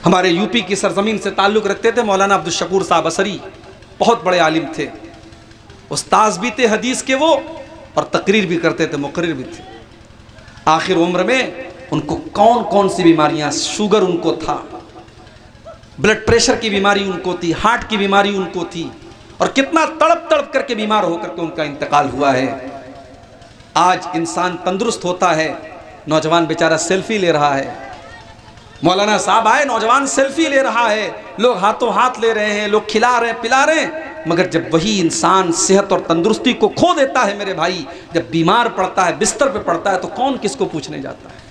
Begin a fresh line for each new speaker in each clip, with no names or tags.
ہمارے U P کی سرزمین سے تعلق رکھتے تھے مولانا عبدالشکور صاحب اثری، بہت بڑے عالم تھے، استاذ بھی تھے حدیث کے وہ، اور تقریر بھی کرتے تھے، مقرر بھی تھے۔ آخر عمر میں ان کو کون کون سی بیماریاں، شوگر ان کو تھا، بلڈ پریشر کی بیماری ان کو تھی، ہارٹ کی بیماری ان کو تھی، اور کتنا تڑپ تڑپ کر کے بیمار ہو کر کے ان کا انتقال ہوا ہے۔ آج انسان تندرست ہوتا ہے، نوجوان بیچارہ سیلفی لے رہا ہے۔ مولانا صاحب آئے، نوجوان سیلفی لے رہا ہے، لوگ ہاتھوں ہاتھ لے رہے ہیں، لوگ کھلا رہے ہیں، پلا رہے ہیں، مگر جب وہی انسان صحت اور تندرستی کو کھو دیتا ہے میرے بھائی، جب بیمار پڑتا ہے، بستر پہ پڑتا ہے، تو کون کس کو پوچھنے جاتا ہے؟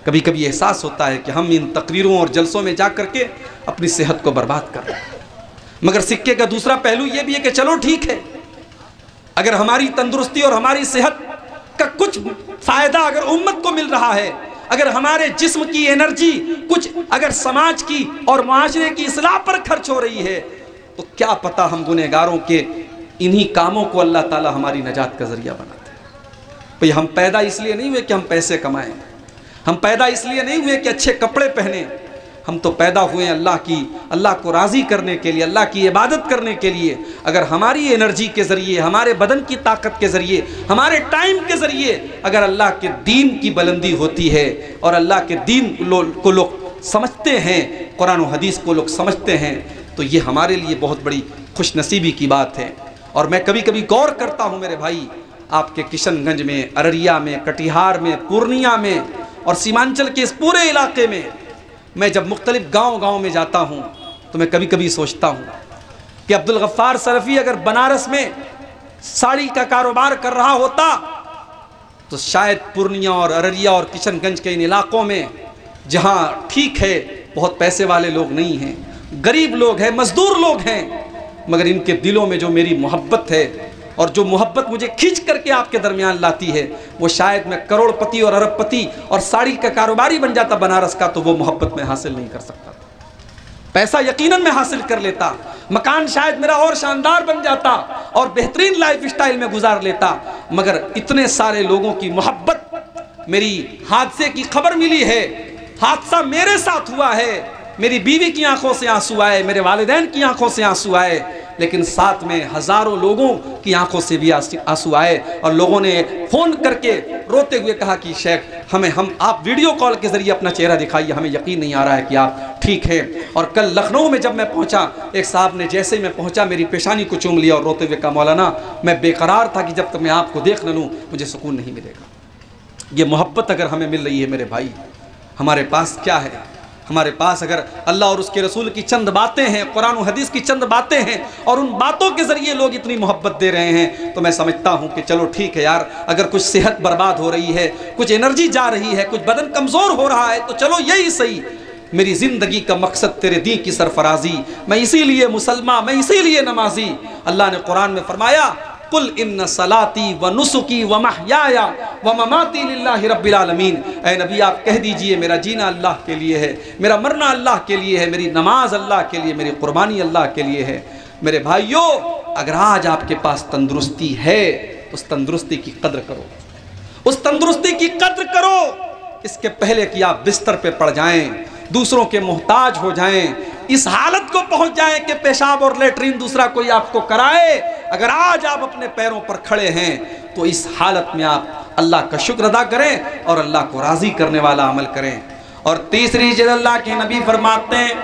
کبھی کبھی احساس ہوتا ہے کہ ہم ان تقریروں اور جلسوں میں جا کر کے اپنی صحت کو برباد کر رہے ہیں۔ مگر سکے کا دوسرا پہلو یہ بھی ہے کہ چلو ٹھیک ہے، اگر ہماری تندرستی اور ہماری صحت کا کچھ فائدہ اگر امت کو مل رہا ہے، اگر ہمارے جسم کی انرجی کچھ اگر سماج کی اور معاشرے کی اصلاح پر خرچ ہو رہی ہے، تو کیا پتہ ہم گنہگاروں کے انہی کاموں کو اللہ تعالی ہماری نجات کا ذریعہ بناتے ہیں۔ بھئی ہم پیدا اس لیے نہیں ہوئے کہ ہم پیسے کمائیں، ہم پیدا اس لیے نہیں ہوئے کہ اچھے کپڑے پہنیں، ہم تو پیدا ہوئے ہیں اللہ کو راضی کرنے کے لیے، اللہ کی عبادت کرنے کے لیے۔ اگر ہماری انرجی کے ذریعے، ہمارے بدن کی طاقت کے ذریعے، ہمارے ٹائم کے ذریعے اگر اللہ کے دین کی بلندی ہوتی ہے اور اللہ کے دین کو لوگ سمجھتے ہیں، قرآن و حدیث کو لوگ سمجھتے ہیں، تو یہ ہمارے لیے بہت بڑی خوش نصیبی کی بات ہے۔ اور میں کبھی کبھی غور کرتا ہوں میرے بھائی، آپ کے کشن گنج میں، ارریہ میں، کٹیہار میں، پورنیہ میں اور سیمانچل کے اس پورے علاقے میں جب مختلف گاؤں میں جاتا ہوں تو میں کبھی کبھی سوچتا ہوں کہ عبدالغفار سرفی اگر بنارس میں ساڑی کا کاروبار کر رہا ہوتا تو شاید پورنیہ اور ارریہ اور کشن گنج کے ان علاقوں میں جہاں ٹھیک ہے بہت پیسے والے لوگ نہیں ہیں، غریب لوگ ہیں، مزدور لوگ ہیں، مگر ان کے دلوں میں جو میری محبت ہے اور جو محبت مجھے کھینچ کر کے آپ کے درمیان لاتی ہے، وہ شاید میں کروڑ پتی اور ارب پتی اور ساڑی کا کاروباری بن جاتا بنارس کا تو وہ محبت میں حاصل نہیں کر سکتا تھا۔ پیسہ یقیناً میں حاصل کر لیتا، مکان شاید میرا اور شاندار بن جاتا اور بہترین لائف اسٹائل میں گزار لیتا، مگر اتنے سارے لوگوں کی محبت، میری حادثے کی خبر ملی ہے، حادثہ میرے ساتھ ہوا ہے، میری بیوی کی آنکھوں سے آنسو آئے، میرے والدین کی آنکھوں سے آنسو آئے، لیکن ساتھ میں ہزاروں لوگوں کی آنکھوں سے بھی آنسو آئے، اور لوگوں نے فون کر کے روتے ہوئے کہا کہ شیخ آپ ویڈیو کال کے ذریعے اپنا چہرہ دکھائیے، ہمیں یقین نہیں آ رہا ہے کہ آپ ٹھیک ہیں۔ اور کل لکھنؤ میں جب میں پہنچا، ایک صاحب نے جیسے ہی میں پہنچا میری پیشانی کو چوم لیا اور روتے ہوئے کہا مولانا میں بے قرار تھا کہ جب تک میں آپ کو دیکھ نہ لوں مجھے سکون نہیں ملے گا۔ یہ محبت اگر ہمیں مل رہی ہے میرے بھائی، ہمارے پاس کیا ہے؟ ہمارے پاس اگر اللہ اور اس کے رسول کی چند باتیں ہیں، قرآن و حدیث کی چند باتیں ہیں، اور ان باتوں کے ذریعے لوگ اتنی محبت دے رہے ہیں، تو میں سمجھتا ہوں کہ چلو ٹھیک ہے یار، اگر کچھ صحت برباد ہو رہی ہے، کچھ انرجی جا رہی ہے، کچھ بدن کمزور ہو رہا ہے، تو چلو یہی صحیح، میری زندگی کا مقصد تیرے دین کی سرفرازی، میں اسی لیے مسلمان، میں اسی لیے نمازی۔ اللہ نے قرآن میں فرمایا قل ان صلاتی و نسکی و محیایا و مماتی للہ رب العالمین، اے نبی آپ کہہ دیجئے میرا جینا اللہ کے لیے ہے، میرا مرنا اللہ کے لیے ہے، میری نماز اللہ کے لیے، میری قربانی اللہ کے لیے ہے۔ میرے بھائیو، اگر آج آپ کے پاس تندرستی ہے اس تندرستی کی قدر کرو، اس تندرستی کی قدر کرو، اس کے پہلے کہ آپ بستر پہ پڑ جائیں، دوسروں کے محتاج ہو جائیں، اس حالت کو پہنچ جائیں کہ پیشاب اور لیٹرین دوسرا کوئی آپ کو کرائے۔ اگر آج آپ اپنے پیروں پر کھڑے ہیں تو اس حالت میں آپ اللہ کا شکر ادا کریں اور اللہ کو راضی کرنے والا عمل کریں۔ اور تیسری چیز اللہ کے نبی فرماتے ہیں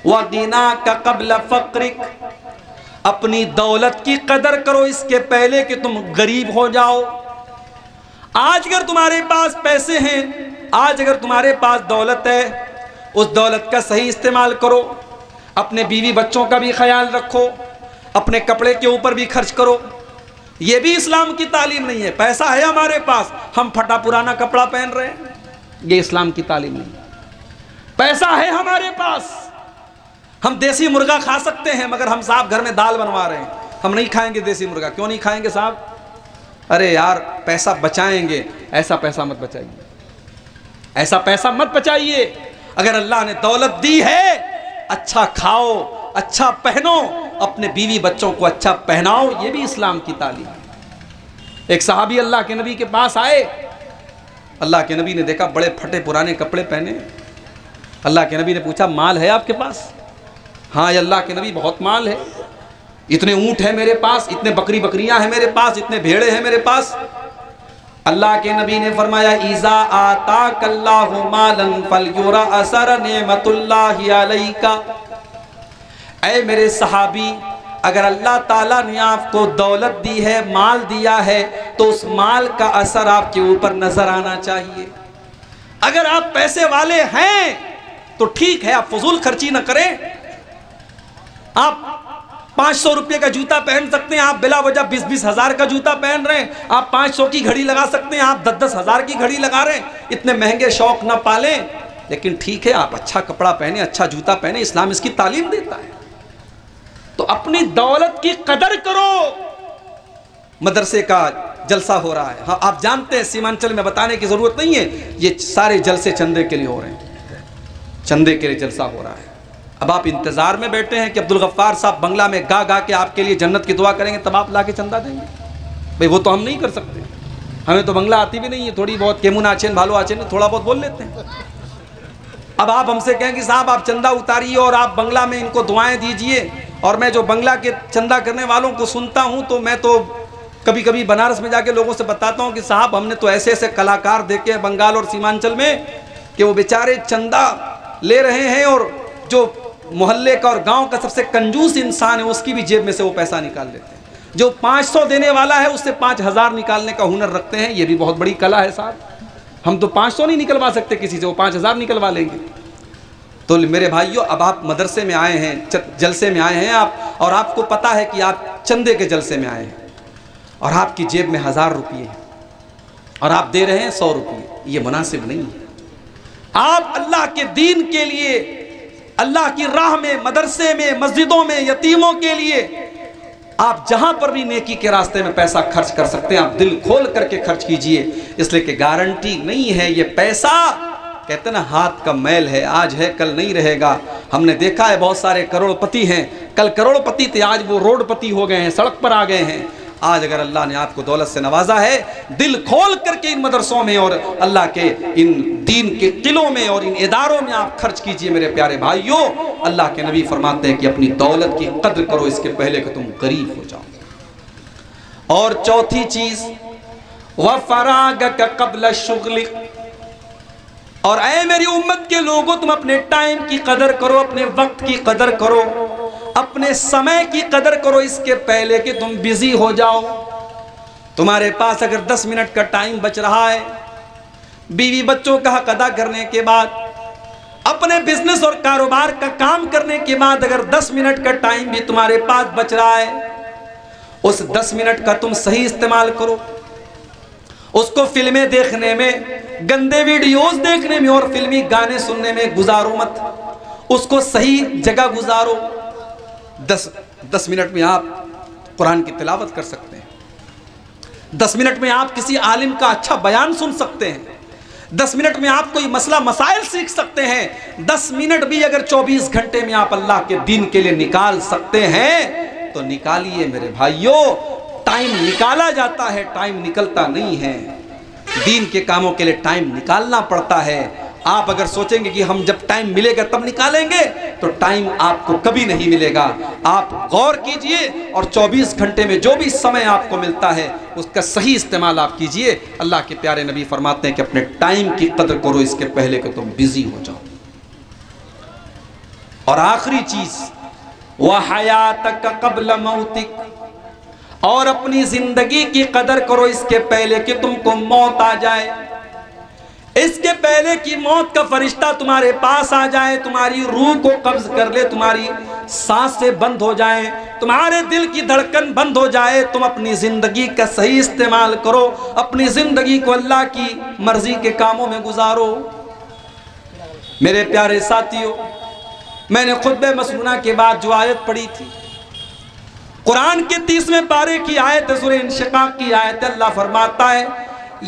وَغِنَاكَ قَبْلَ فَقْرِكَ، اپنی دولت کی قدر کرو اس کے پہلے کہ تم غریب ہو جاؤ۔ آج اگر تمہارے پاس پیسے ہیں، آج اگر تمہارے پاس دولت ہے، اس دولت کا صحیح استعمال کرو، اپنے بیوی بچوں کا بھی خیال رکھو، اپنے کپڑے کے اوپر بھی خرچ کرو۔ یہ بھی اسلام کی تعلیم نہیں ہے، پیسہ ہے ہمارے پاس ہم پھٹا پرانا کپڑا پہن رہے ہیں، یہ اسلام کی تعلیم نہیں ہے۔ پیسہ ہے ہمارے پاس، ہم دیسی مرغا کھا سکتے ہیں، مگر ہم صاحب گھر میں دال بنوا رہے ہیں، ہم نہیں کھائیں گے دیسی مرغا۔ کیوں نہیں کھائیں گے صاحب؟ ارے یار پیسہ بچائیں گے، ایسا پیسہ مت بچائیے، ایسا پیسہ مت بچائیے۔ اگر اللہ نے دولت دی ہے، اچھا کھاؤ، اچھا پہنو، اپنے بیوی بچوں کو اچھا پہناؤ، یہ بھی اسلام کی تعلیم ہے۔ ایک صحابی اللہ کے نبی کے پاس آئے، اللہ کے نبی نے دیکھا بڑے پھٹے پرانے کپڑے پہنے، اللہ کے نبی نے پوچھا مال ہے آپ کے پاس؟ ہاں یا اللہ کے نبی بہت مال ہے، اتنے اونٹ ہیں میرے پاس، اتنے بکریاں ہیں میرے پاس، اتنے بھیڑے ہیں میرے پاس۔ اللہ کے نبی نے فرمایا اذا آتاک اللہ مالا فلیرا اثر نعمت اللہ علیک، اے میرے صحابی، اگر اللہ تعالیٰ نے آپ کو دولت دی ہے، مال دیا ہے، تو اس مال کا اثر آپ کے اوپر نظر آنا چاہیے۔ اگر آپ پیسے والے ہیں تو ٹھیک ہے، آپ فضول خرچی نہ کریں۔ آپ 500 روپے کا جوتا پہن سکتے ہیں، آپ بلا وجہ 20 ہزار کا جوتا پہن رہے ہیں۔ آپ 500 کی گھڑی لگا سکتے ہیں، آپ 10 ہزار کی گھڑی لگا رہے ہیں۔ اتنے مہنگے شوق نہ پالیں، لیکن ٹھیک ہے آپ اچھا کپڑا پہنیں، اچھا جوتا پہنیں، اسلام اس کی تعلیم دیتا ہے۔ تو اپنی دولت کی قدر کرو۔ مدرسے کا جلسہ ہو رہا ہے، ہاں آپ جانتے ہیں، سیمانچل میں بتانے کی ضرورت نہیں ہے، یہ سارے جلسے چندے کے لیے ہو رہے ہیں، چندے کے لیے جلسہ ہو رہا ہے۔ اب آپ انتظار میں بیٹھے ہیں کہ عبدالغفار صاحب بنگلہ میں گا گا کے آپ کے لیے جنت کی دعا کریں گے، تب آپ لا کے چندہ دیں گے؟ بھئی وہ تو ہم نہیں کر سکتے، ہمیں تو بنگلہ آتی بھی نہیں ہے، تھوڑی بہت کیمون آچین بھالو آچین تھوڑا بہت بول لیتے ہیں۔ اب آپ ہم سے کہیں کہ صاحب آپ چندہ اتاریے اور آپ بنگلہ میں ان کو دعائیں دیجئے، اور میں جو بنگلہ کے چندہ کرنے والوں کو سنتا ہوں تو میں تو کبھی کبھی بنارس میں جا کے لوگوں سے بتاتا ہوں کہ صاحب ہم نے تو ایسے ایسے کلاکار دیکھے ہیں بنگال اور سیمانچل میں کہ وہ بیچارے چندہ لے رہے ہیں، اور جو محلے کا اور گاؤں کا سب سے کنجوس انسان ہے اس کی بھی جیب میں سے وہ پیسہ نکال لیتے ہیں۔ جو 500 دینے والا ہے اس سے 5000 نکالنے کا ہنر رکھتے ہیں، یہ بھی بہت بڑی کلا ہے صاحب۔ ہم تو 500 نہیں نکلوا سکتے کسی سے، وہ 5000 نکلوا لیں گے۔ تو میرے بھائیوں، اب آپ مدرسے میں آئے ہیں، جلسے میں آئے ہیں آپ، اور آپ کو پتا ہے کہ آپ چندے کے جلسے میں آئے ہیں، اور آپ کی جیب میں 1000 روپیے ہیں، اور آپ دے رہے ہیں 100 روپیے، یہ مناسب نہیں ہے۔ آپ اللہ کے دین کے لیے، اللہ کی راہ میں، مدرسے میں، مسجدوں میں، یتیموں کے لیے، آپ جہاں پر بھی نیکی کے راستے میں پیسہ خرچ کر سکتے ہیں، آپ دل کھول کر کے خرچ کیجئے، اس لیے کہ گارنٹی نہیں ہے۔ یہ پیسہ کہتے ہیں نا ہاتھ کا میل ہے، آج ہے کل نہیں رہے گا۔ ہم نے دیکھا ہے بہت سارے کروڑ پتی ہیں، کل کروڑ پتی تھے، آج وہ روڈ پتی ہو گئے ہیں، سڑک پر آ گئے ہیں۔ آج اگر اللہ نے آپ کو دولت سے نوازا ہے، دل کھول کر کے ان مدرسوں میں اور اللہ کے ان دین کے قلعوں میں اور ان اداروں میں آپ خرچ کیجئے میرے پیارے بھائیوں۔ اللہ کے نبی فرماتے ہیں کہ اپنی دولت کی قدر کرو اس کے پہلے کہ تم غریب ہو جاؤ۔ اور چوتھی چیز وَفَرَاغَكَ قَبْلَ الشُّغْلِ، اور اے میری امت کے لوگوں، تم اپنے ٹائم کی قدر کرو، اپنے وقت کی قدر کرو، اپنے سمے کی قدر کرو اس کے پہلے کہ تم بزی ہو جاؤ۔ تمہارے پاس اگر 10 منٹ کا ٹائم بچ رہا ہے، بیوی بچوں کا حق ادا کرنے کے بعد، اپنے بزنس اور کاروبار کا کام کرنے کے بعد اگر 10 منٹ کا ٹائم بھی تمہارے پاس بچ رہا ہے، اس 10 منٹ کا تم صحیح استعمال کرو۔ اس کو فلمیں دیکھنے میں، گندے ویڈیوز دیکھنے میں اور فلمی گانے سننے میں گزارو مت، اس کو صحیح جگہ گزارو۔ 10 منٹ میں آپ قرآن کی تلاوت کر سکتے ہیں، 10 منٹ میں آپ کسی عالم کا اچھا بیان سن سکتے ہیں، 10 منٹ میں آپ کوئی مسئلہ مسائل سیکھ سکتے ہیں۔ 10 منٹ بھی اگر 24 گھنٹے میں آپ اللہ کے دین کے لیے نکال سکتے ہیں تو نکالیے میرے بھائیوں۔ ٹائم نکالا جاتا ہے، ٹائم نکلتا نہیں ہے۔ دین کے کاموں کے لیے ٹائم نکالنا پڑتا ہے۔ آپ اگر سوچیں گے کہ ہم جب ٹائم ملے گا تب نکالیں گے تو ٹائم آپ کو کبھی نہیں ملے گا۔ آپ غور کیجئے اور 24 گھنٹے میں جو بھی سمے آپ کو ملتا ہے اس کا صحیح استعمال آپ کیجئے۔ اللہ کے پیارے نبی فرماتے ہیں کہ اپنے ٹائم کی قدر کرو اس کے پہلے کہ تم بزی ہو جاؤ۔ اور آخری چیز وَحَيَاتَكَ قَبْلَ مَوْتِكَ، اور اپنی زندگی کی قدر کرو اس کے پہلے کہ تم کو موت آ جائے، اس کے پہلے کہ موت کا فرشتہ تمہارے پاس آ جائے، تمہاری روح کو قبض کر لے، تمہاری سانسیں بند ہو جائیں، تمہارے دل کی دھڑکن بند ہو جائے۔ تم اپنی زندگی کا صحیح استعمال کرو، اپنی زندگی کو اللہ کی مرضی کے کاموں میں گزارو۔ میرے پیارے ساتھیوں، میں نے خطبہ مسنونہ کے بعد جو آیت پڑھی تھی، قرآن کے 30ویں پارے کی آیت، سورہ انشقاق کی آیت، اللہ فرماتا ہے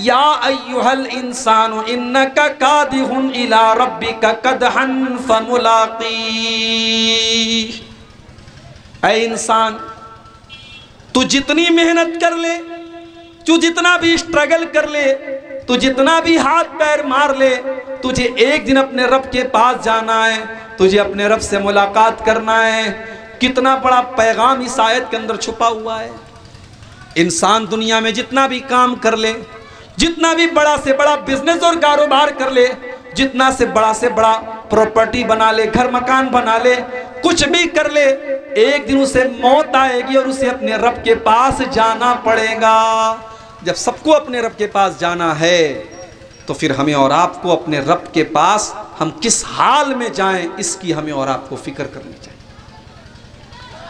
یا ایہا الانسان انکا کادح الی ربک کدحا فملاقی، اے انسان تو جتنی محنت کر لے، تو جتنا بھی اسٹرگل کر لے، تو جتنا بھی ہاتھ پیر مار لے، تجھے ایک دن اپنے رب کے پاس جانا ہے، تجھے اپنے رب سے ملاقات کرنا ہے۔ کتنا بڑا پیغام اس آیت کے اندر چھپا ہوا ہے۔ انسان دنیا میں جتنا بھی کام کر لے، جتنا بھی بڑا سے بڑا بزنس اور کاروبار کر لے، جتنا سے بڑا پراپرٹی بنا لے، گھر مکان بنا لے، کچھ بھی کر لے، ایک دن اسے موت آئے گی اور اسے اپنے رب کے پاس جانا پڑے گا۔ جب سب کو اپنے رب کے پاس جانا ہے تو پھر ہمیں اور آپ کو اپنے رب کے پاس ہم کس حال میں جائیں، اس کی ہمیں اور آپ کو فکر کرنی چاہیے۔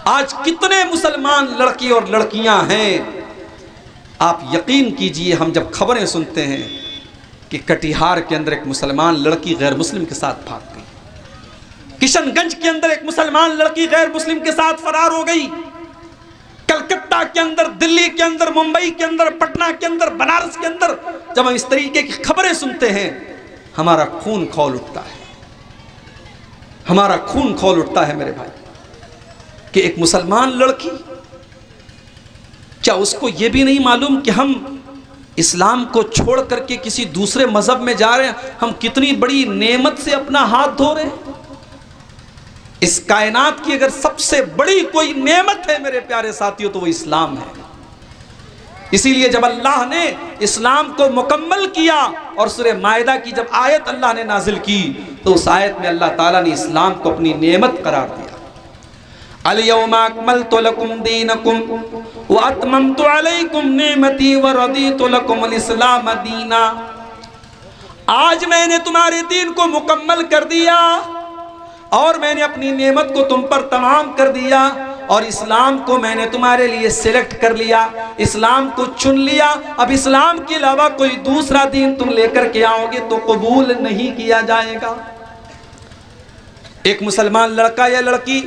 آج کتنے مسلمان لڑکی اور لڑکیاں ہیں، آپ یقین کیجئے ہم جب خبریں سنتے ہیں کہ کٹیہار کے اندر ایک مسلمان لڑکی غیر مسلم کے ساتھ بھاگ گئی، کشن گنج کے اندر ایک مسلمان لڑکی غیر مسلم کے ساتھ فرار ہو گئی، کلکتہ کے اندر، دلی کے اندر، ممبئی کے اندر، پٹنہ کے اندر، بنارس کے اندر، جب ہم اس طریقے کی خبریں سنتے ہیں ہمارا خون کھول اٹھتا ہے، ہمارا خون کھول اٹھتا ہے میرے بھائی، کہ ایک مسلمان لڑکی، کیا اس کو یہ بھی نہیں معلوم کہ ہم اسلام کو چھوڑ کر کے کسی دوسرے مذہب میں جا رہے ہیں، ہم کتنی بڑی نعمت سے اپنا ہاتھ دھو رہے ہیں؟ اس کائنات کی اگر سب سے بڑی کوئی نعمت ہے میرے پیارے ساتھیوں تو وہ اسلام ہے۔ اسی لیے جب اللہ نے اسلام کو مکمل کیا اور سورہ مائدہ کی جب آیت اللہ نے نازل کی تو اس آیت میں اللہ تعالیٰ نے اسلام کو اپنی نعمت قرار دیا۔ اليوم اکملت لکم دینکم واتممت علیکم نعمتی ورضیت لکم الاسلام دینا۔ آج میں نے تمہارے دین کو مکمل کر دیا اور میں نے اپنی نعمت کو تم پر تمام کر دیا، اور اسلام کو میں نے تمہارے لیے سلیکٹ کر لیا، اسلام کو چن لیا۔ اب اسلام کے علاوہ کوئی دوسرا دین تم لے کر کے آؤ گے تو قبول نہیں کیا جائے گا۔ ایک مسلمان لڑکا یا لڑکی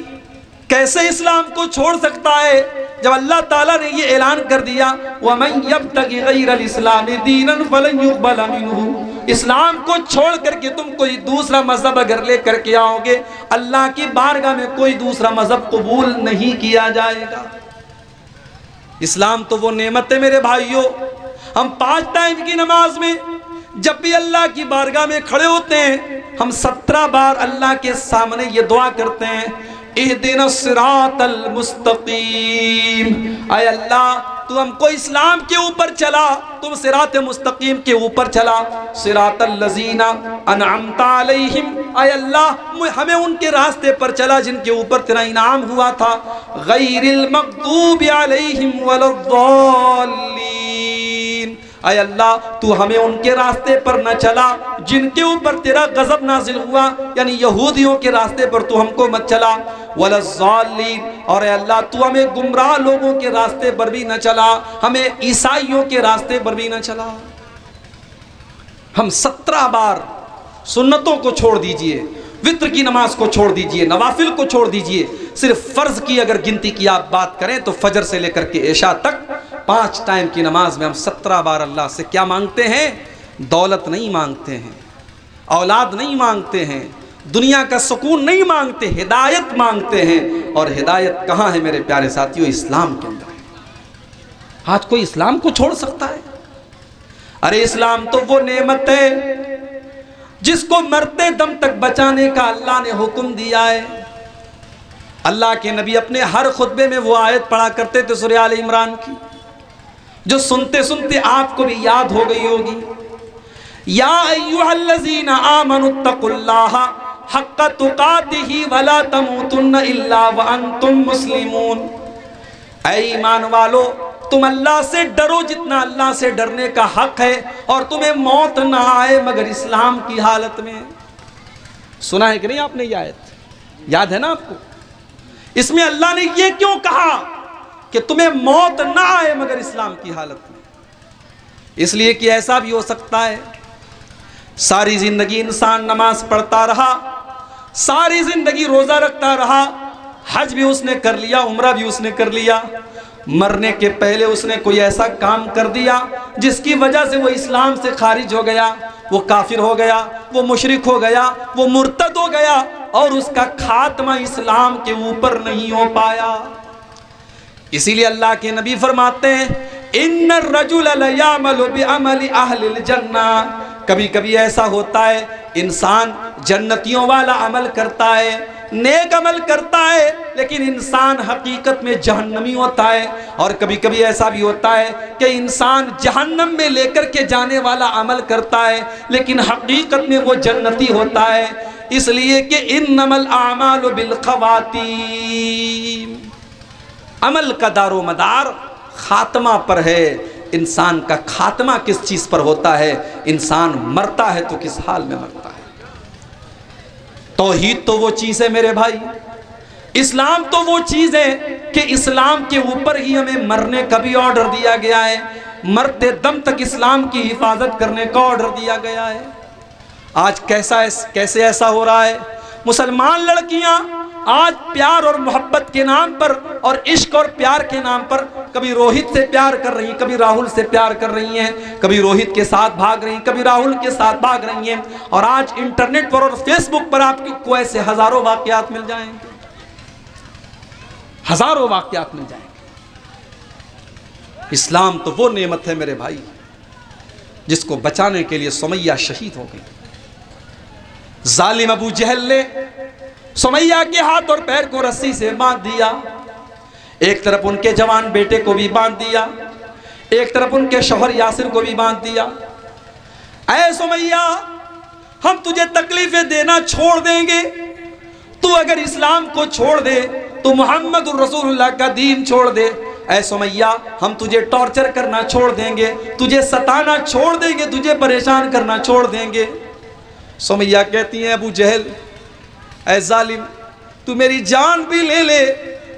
کیسے اسلام کو چھوڑ سکتا ہے جب اللہ تعالیٰ نے یہ اعلان کر دیا وَمَن يَبْتَغِ غَيْرَ الْإِسْلَامِ دِينًا فَلَن يُقْبَلَ مِنْهُ۔ اسلام کو چھوڑ کر کے تم کوئی دوسرا مذہب اگر لے کر کے آؤ گے، اللہ کی بارگاہ میں کوئی دوسرا مذہب قبول نہیں کیا جائے گا۔ اسلام تو وہ نعمت ہے میرے بھائیوں، ہم 5 ٹائم کی نماز میں جب بھی اللہ کی بارگاہ میں کھڑے ہوتے ہیں ہم 17 بار اللہ کے سامنے یہ دعا کرتے ہیں اہدنا الصراط المستقیم، اے اللہ تو ہم کو اسلام کے اوپر چلا، تم صراط مستقیم کے اوپر چلا، صراط الذین انعمت علیہم، اے اللہ ہمیں ان کے راستے پر چلا جن کے اوپر تیرا انعام ہوا تھا، غیر المغضوب علیہم ولا الضالین، اے اللہ تو ہمیں ان کے راستے پر نہ چلا جن کے اوپر تیرا غضب نازل ہوا، یعنی یہودیوں کے راستے پر تو ہم کو مت چلا، ولا الضالین، اور اے اللہ تو ہمیں گمراہ لوگوں کے راستے پر بھی نہ چلا، ہمیں عیسائیوں کے راستے پر بھی نہ چلا۔ ہم 17 بار سنتوں کو چھوڑ دیجئے، وتر کی نماز کو چھوڑ دیجئے، نوافل کو چھوڑ دیجئے، صرف فرض کی اگر گنتی کی آپ بات کریں تو فجر سے لے کر کے عشاء تک 5 ٹائم کی نماز میں ہم 17 بار اللہ سے کیا مانگتے ہیں؟ دولت نہیں مانگتے ہیں، اولاد نہیں مانگتے ہیں، دنیا کا سکون نہیں مانگتے، ہدایت مانگتے ہیں۔ اور ہدایت کہاں ہے میرے پیارے ساتھیوں؟ اسلام کے اندر ہے۔ آج کوئی اسلام کو چھوڑ سکتا ہے؟ ارے اسلام تو وہ نعمت ہے جس کو مرتے دم تک بچانے کا اللہ نے حکم دیا ہے۔ اللہ کے نبی اپنے ہر خطبے میں وہ آیت پڑھا کرتے تھے سورہ آل عمران کی، جو سنتے سنتے آپ کو بھی یاد ہو گئی ہوگی۔ یا ایھا الذین آمنوا اتقوا اللہ حق تقاتہ ولا تموتن الا وانتم مسلمون، اے ایمان والو تم اللہ سے ڈرو جتنا اللہ سے ڈرنے کا حق ہے، اور تمہیں موت نہ آئے مگر اسلام کی حالت میں۔ سنا ہے کہ نہیں آپ نے یہ آیت؟ یاد ہے نا آپ کو؟ اس میں اللہ نے یہ کیوں کہا کہ تمہیں موت نہ آئے مگر اسلام کی حالت میں؟ اس لیے کہ ایسا بھی ہو سکتا ہے ساری زندگی انسان نماز پڑھتا رہا، ساری زندگی روزہ رکھتا رہا، حج بھی اس نے کر لیا، عمرہ بھی اس نے کر لیا، مرنے کے پہلے اس نے کوئی ایسا کام کر دیا جس کی وجہ سے وہ اسلام سے خارج ہو گیا، وہ کافر ہو گیا، وہ مشرک ہو گیا، وہ مرتد ہو گیا، اور اس کا خاتمہ اسلام کے اوپر نہیں ہو پایا۔ اسی لیے اللہ کے نبی فرماتے ہیں ان الرجل لیعمل بعمل اہل الجنہ، کبھی کبھی ایسا ہوتا ہے انسان جنتیوں والا عمل کرتا ہے، نیک عمل کرتا ہے، لیکن انسان حقیقت میں جہنمی ہوتا ہے۔ اور کبھی کبھی ایسا بھی ہوتا ہے کہ انسان جہنم میں لے کر کے جانے والا عمل کرتا ہے، لیکن حقیقت میں وہ جنتی ہوتا ہے۔ اس لیے کہ انما الاعمال بالخواتیم، عمل کا دار و مدار خاتمہ پر ہے۔ انسان کا خاتمہ کس چیز پر ہوتا ہے؟ انسان مرتا ہے تو کس حال میں مرتا ہے؟ توحید تو وہ چیز ہے میرے بھائی، اسلام تو وہ چیز ہے کہ اسلام کے اوپر ہی ہمیں مرنے کا بھی آرڈر دیا گیا ہے، مرتے دم تک اسلام کی حفاظت کرنے کا آرڈر دیا گیا ہے۔ آج کیسے ایسا ہو رہا ہے؟ مسلمان لڑکیاں آج پیار اور محبت کے نام پر اور عشق اور پیار کے نام پر کبھی روہت سے پیار کر رہی ہیں، کبھی راہل سے پیار کر رہی ہیں، کبھی روہت کے ساتھ بھاگ رہی ہیں، کبھی راہل کے ساتھ بھاگ رہی ہیں۔ اور آج انٹرنیٹ پر اور فیس بک پر آپ کو ایسے ہزاروں واقعات مل جائیں گے، ہزاروں واقعات مل جائیں گے۔ اسلام تو وہ نعمت ہے میرے بھائی جس کو بچانے کے لیے سمیہ شہید ہو گئی۔ ظالم ابو جہل نے سمیہ کے ہاتھ اور پیر کو رسی سے باندھ دیا، ایک طرف ان کے جوان بیٹے کو بھی باندھ دیا، ایک طرف ان کے شوہر یاسر کو بھی باندھ دیا۔ اے سمیہ، ہم تجھے تکلیفیں دینا چھوڑ دیں گے، تو اگر اسلام کو چھوڑ دے تو محمد الرسول اللہ کا دین چھوڑ دے۔ اے سمیہ، ہم تجھے ٹارچر کرنا چھوڑ دیں گے، تجھے ستانا چھوڑ دیں گے، تجھے پریشان کرنا چھوڑ دیں گے۔ سمیہ کہتی ہیں ابو جہل، اے ظالم، تو میری جان بھی لے لے،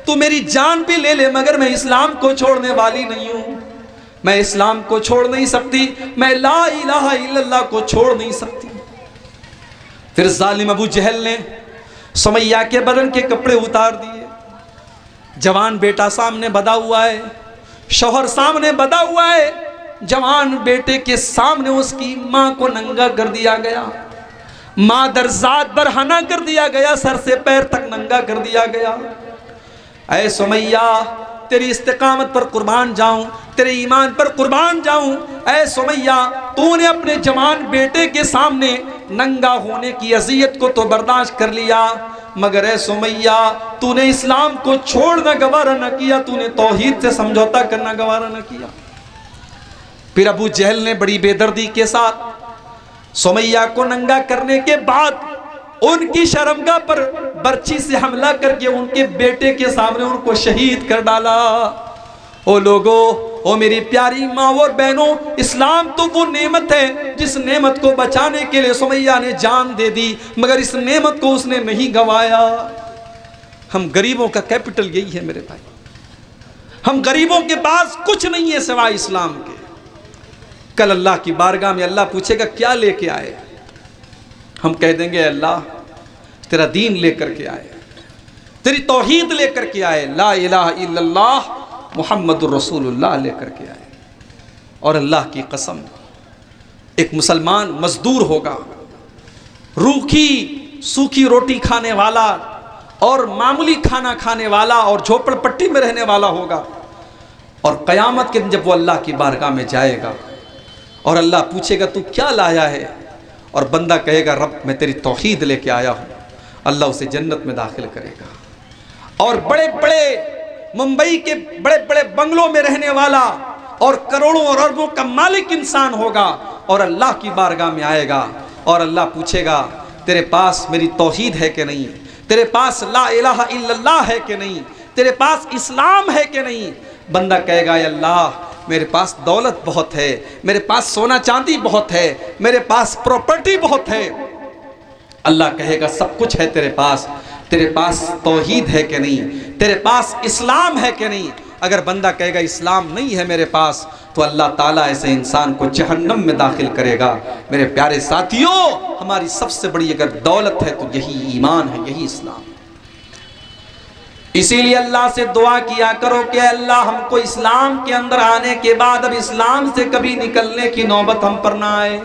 تو میری جان بھی لے لے، مگر میں اسلام کو چھوڑنے والی نہیں ہوں، میں اسلام کو چھوڑ نہیں سکتی، میں لا الہ الا اللہ کو چھوڑ نہیں سکتی۔ پھر ظالم ابو جہل نے سمیہ کے بدن کے کپڑے اتار دیے، جوان بیٹا سامنے بدا ہوا ہے، شوہر سامنے بدا ہوا ہے، جوان بیٹے کے سامنے اس کی ماں کو ننگا کر دیا گیا، مادر ذات برہنہ کر دیا گیا، سر سے پیر تک ننگا کر دیا گیا۔ اے سمیہ، تیری استقامت پر قربان جاؤں، تیرے ایمان پر قربان جاؤں۔ اے سمیہ، تو نے اپنے جوان بیٹے کے سامنے ننگا ہونے کی اذیت کو تو برداشت کر لیا، مگر اے سمیہ، تو نے اسلام کو چھوڑنا گوارا نہ کیا، تو نے توحید سے سمجھوتا کرنا گوارا نہ کیا۔ پھر ابو جہل نے بڑی بے دردی کے ساتھ سمیہ کو ننگا کرنے کے بعد ان کی شرمگاہ پر برچھی سے حملہ کر کے ان کے بیٹے کے سامنے ان کو شہید کر ڈالا۔ او لوگو، او میری پیاری ماں اور بہنوں، اسلام تو وہ نعمت ہے جس نعمت کو بچانے کے لیے سمیہ نے جان دے دی، مگر اس نعمت کو اس نے نہیں گوایا۔ ہم غریبوں کا کیپٹل یہی ہے میرے بھائی، ہم غریبوں کے پاس کچھ نہیں ہے سوائے اسلام کے۔ کل اللہ کی بارگاہ میں اللہ پوچھے گا کیا لے کے آئے؟ ہم کہہ دیں گے اللہ تیرا دین لے کر کے آئے، تیری توحید لے کر کے آئے، لا الہ الا اللہ محمد الرسول اللہ لے کر کے آئے۔ اور اللہ کی قسم، ایک مسلمان مزدور ہوگا، روکھی سوکھی روٹی کھانے والا اور معمولی کھانا کھانے والا اور جھوپڑ پٹی میں رہنے والا ہوگا، اور قیامت کے دن جب وہ اللہ کی بارگاہ میں جائے گا اور اللہ پوچھے گا تو کیا لایا ہے، اور بندہ کہے گا رب میں تیری توحید لے کے آیا ہوں، اللہ اسے جنت میں داخل کرے گا۔ اور بڑے بڑے ممبئی کے بڑے بڑے بنگلوں میں رہنے والا اور کروڑوں اور اربوں کا مالک انسان ہوگا اور اللہ کی بارگاہ میں آئے گا، اور اللہ پوچھے گا تیرے پاس میری توحید ہے کہ نہیں، تیرے پاس لا الہ الا اللہ ہے کہ نہیں، تیرے پاس اسلام ہے کہ نہیں۔ بندہ کہے گا اے اللہ میرے پاس دولت بہت ہے، میرے پاس سونا چاندی بہت ہے، میرے پاس پراپرٹی بہت ہے۔ اللہ کہے گا سب کچھ ہے تیرے پاس توحید ہے کہ نہیں، تیرے پاس اسلام ہے کہ نہیں۔ اگر بندہ کہے گا اسلام نہیں ہے میرے پاس، تو اللہ تعالیٰ ایسے انسان کو جہنم میں داخل کرے گا۔ میرے پیارے ساتھیوں، ہماری سب سے بڑی اگر دولت ہے تو یہی ایمان ہے، یہی اسلام ہے۔ اسی لیے اللہ سے دعا کیا کرو کہ اللہ ہم کو اسلام کے اندر آنے کے بعد اب اسلام سے کبھی نکلنے کی نوبت ہم پر نہ آئے۔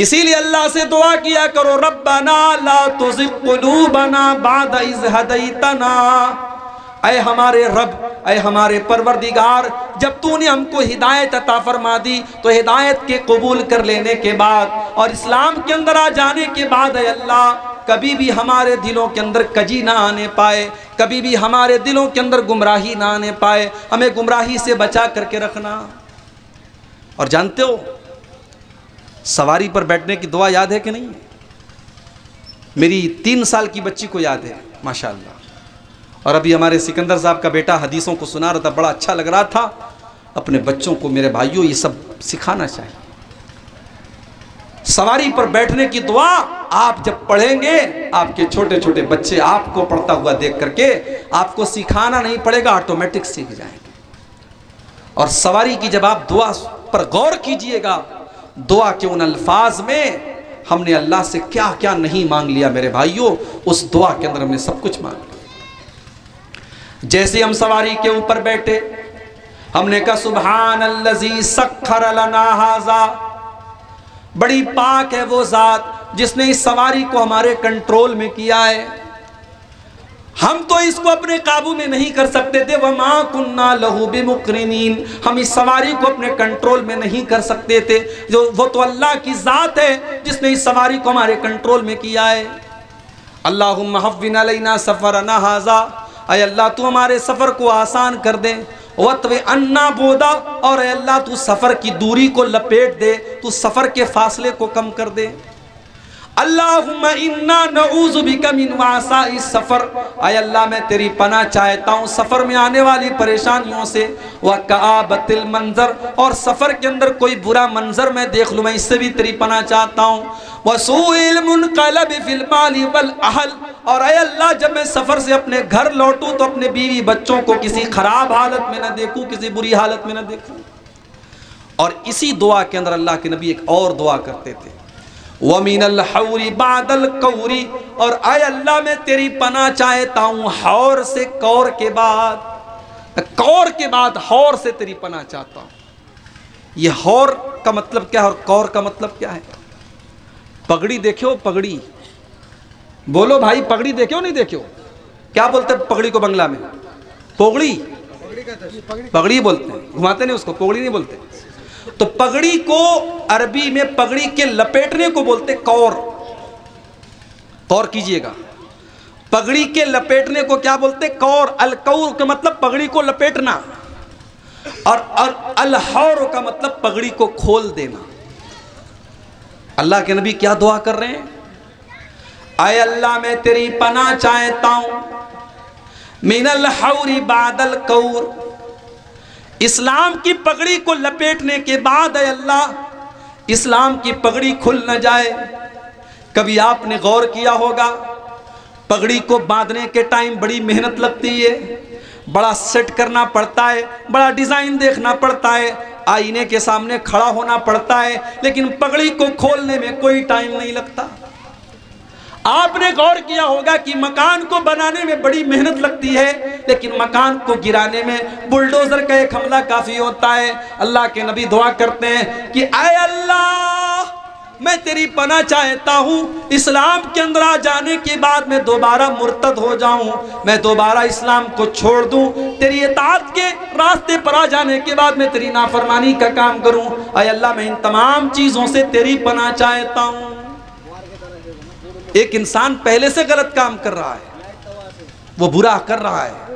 اسی لیے اللہ سے دعا کیا کرو ربنا لا تزغ قلوبنا بعد اذ ہدیتنا، اے ہمارے رب، اے ہمارے پروردگار، جب تو نے ہم کو ہدایت عطا فرما دی تو ہدایت کے قبول کر لینے کے بعد اور اسلام کے اندر آ جانے کے بعد اے اللہ کبھی بھی ہمارے دلوں کے اندر کجی نہ آنے پائے، کبھی بھی ہمارے دلوں کے اندر گمراہی نہ آنے پائے، ہمیں گمراہی سے بچا کر کے رکھنا۔ اور جانتے ہو سواری پر بیٹھنے کی دعا یاد ہے کہ نہیں؟ میری 3 سال کی بچی کو یاد ہے ماشاءاللہ، اور ابھی ہمارے سکندر صاحب کا بیٹا حدیثوں کو سنا رہا تھا، بڑا اچھا لگ رہا تھا۔ اپنے بچوں کو میرے بھائیوں یہ سب سکھانا چاہیے۔ سواری پر بیٹھنے کی دعا آپ جب پڑھیں گے، آپ کے چھوٹے چھوٹے بچے آپ کو پڑھتا ہوا دیکھ کر کے آپ کو سکھانا نہیں پڑے گا، آٹومیٹک سیکھ جائیں گے۔ اور سواری کی جب آپ دعا پر غور کیجئے گا، دعا کے ان الفاظ میں ہم نے اللہ سے کیا کیا نہیں مانگ لیا میرے بھائیوں، اس دعا کے اندر ہم نے سب کچھ مانگ لیا۔ جیسے ہم سواری کے اوپر بیٹھے ہم نے کہا سبحان الذی سخر لنا ھذا، بڑی پاک ہے وہ ذات جس نے اس سواری کو ہمارے کنٹرول میں کیا ہے، ہم تو اس کو اپنے قابو میں نہیں کر سکتے تھے، وَمَا كُنَّا لَهُ بِمُقْرِنِينَ، ہم اس سواری کو اپنے کنٹرول میں نہیں کر سکتے تھے، وہ تو اللہ کی ذات ہے جس نے اس سواری کو ہمارے کنٹرول میں کیا ہے۔ اللہم حوِّن علینا سفرنا ھذا، اے اللہ تو ہمارے سفر کو آسان کر دے، وَطْوِ عَنَّا بُعْدَ، اور اے اللہ تو سفر کی دوری کو لپیٹ دے، تو سفر کے فاصلے کو کم کر دے۔ اللہم انا نعوذ بک من وعثاء السفر، اے اللہ میں تیری پناہ چاہتا ہوں سفر میں آنے والی پریشانیوں سے، وکآبۃ المنظر، اور سفر کے اندر کوئی برا منظر میں دیکھ لوں میں اس سے بھی تیری پناہ چاہتا ہوں، وسوء المنقلب فی المال والاہل، اور اے اللہ جب میں سفر سے اپنے گھر لوٹوں تو اپنے بیوی بچوں کو کسی خراب حالت میں نہ دیکھوں، کسی بری حالت میں نہ دیکھوں۔ اور اسی دعا کے اندر اللہ کے نبی ایک اور دعا کرتے تھے، وَمِنَ الْحَوْرِ بَعْدَ الْقَوْرِ، اور اے اللہ میں تیری پناہ چاہتا ہوں حور سے، کور کے بعد حور سے تیری پناہ چاہتا ہوں۔ یہ حور کا مطلب کیا ہے اور کور کا مطلب کیا ہے؟ پگڑی دیکھو، پگڑی بولو بھائی، پگڑی دیکھو نہیں دیکھو؟ کیا بولتے ہیں پگڑی کو بنگلہ میں؟ پوگڑی، پگڑی بولتے ہیں، گھماتے نہیں اس کو، پوگڑی نہیں بولتے۔ تو پگڑی کو عربی میں پگڑی کے لپیٹنے کو بولتے کور۔ غور کیجئے گا، پگڑی کے لپیٹنے کو کیا بولتے؟ کور۔ الکور کا مطلب پگڑی کو لپیٹنا، اور الحور کا مطلب پگڑی کو کھول دینا۔ اللہ کے نبی کیا دعا کر رہے ہیں؟ اے اللہ میں تیری پناہ چاہتا ہوں من الحور بعد الکور، اسلام کی پگڑی کو لپیٹنے کے بعد اے اللہ اسلام کی پگڑی کھل نہ جائے۔ کبھی آپ نے غور کیا ہوگا پگڑی کو باندھنے کے ٹائم بڑی محنت لگتی ہے، بڑا سیٹ کرنا پڑتا ہے، بڑا ڈیزائن دیکھنا پڑتا ہے، آئینے کے سامنے کھڑا ہونا پڑتا ہے، لیکن پگڑی کو کھولنے میں کوئی ٹائم نہیں لگتا۔ آپ نے غور کیا ہوگا کہ مکان کو بنانے میں بڑی محنت لگتی ہے، لیکن مکان کو گرانے میں بلڈوزر کا ایک حملہ کافی ہوتا ہے۔ اللہ کے نبی دعا کرتے ہیں کہ اے اللہ میں تیری پناہ چاہتا ہوں اسلام کے اندر آ جانے کے بعد میں دوبارہ مرتد ہو جاؤں، میں دوبارہ اسلام کو چھوڑ دوں، تیری اطاعت کے راستے پر آ جانے کے بعد میں تیری نافرمانی کا کام کروں۔ اے اللہ میں ان تمام چیزوں سے تیری پناہ چاہتا ہوں۔ ایک انسان پہلے سے غلط کام کر رہا ہے، وہ برا کر رہا ہے،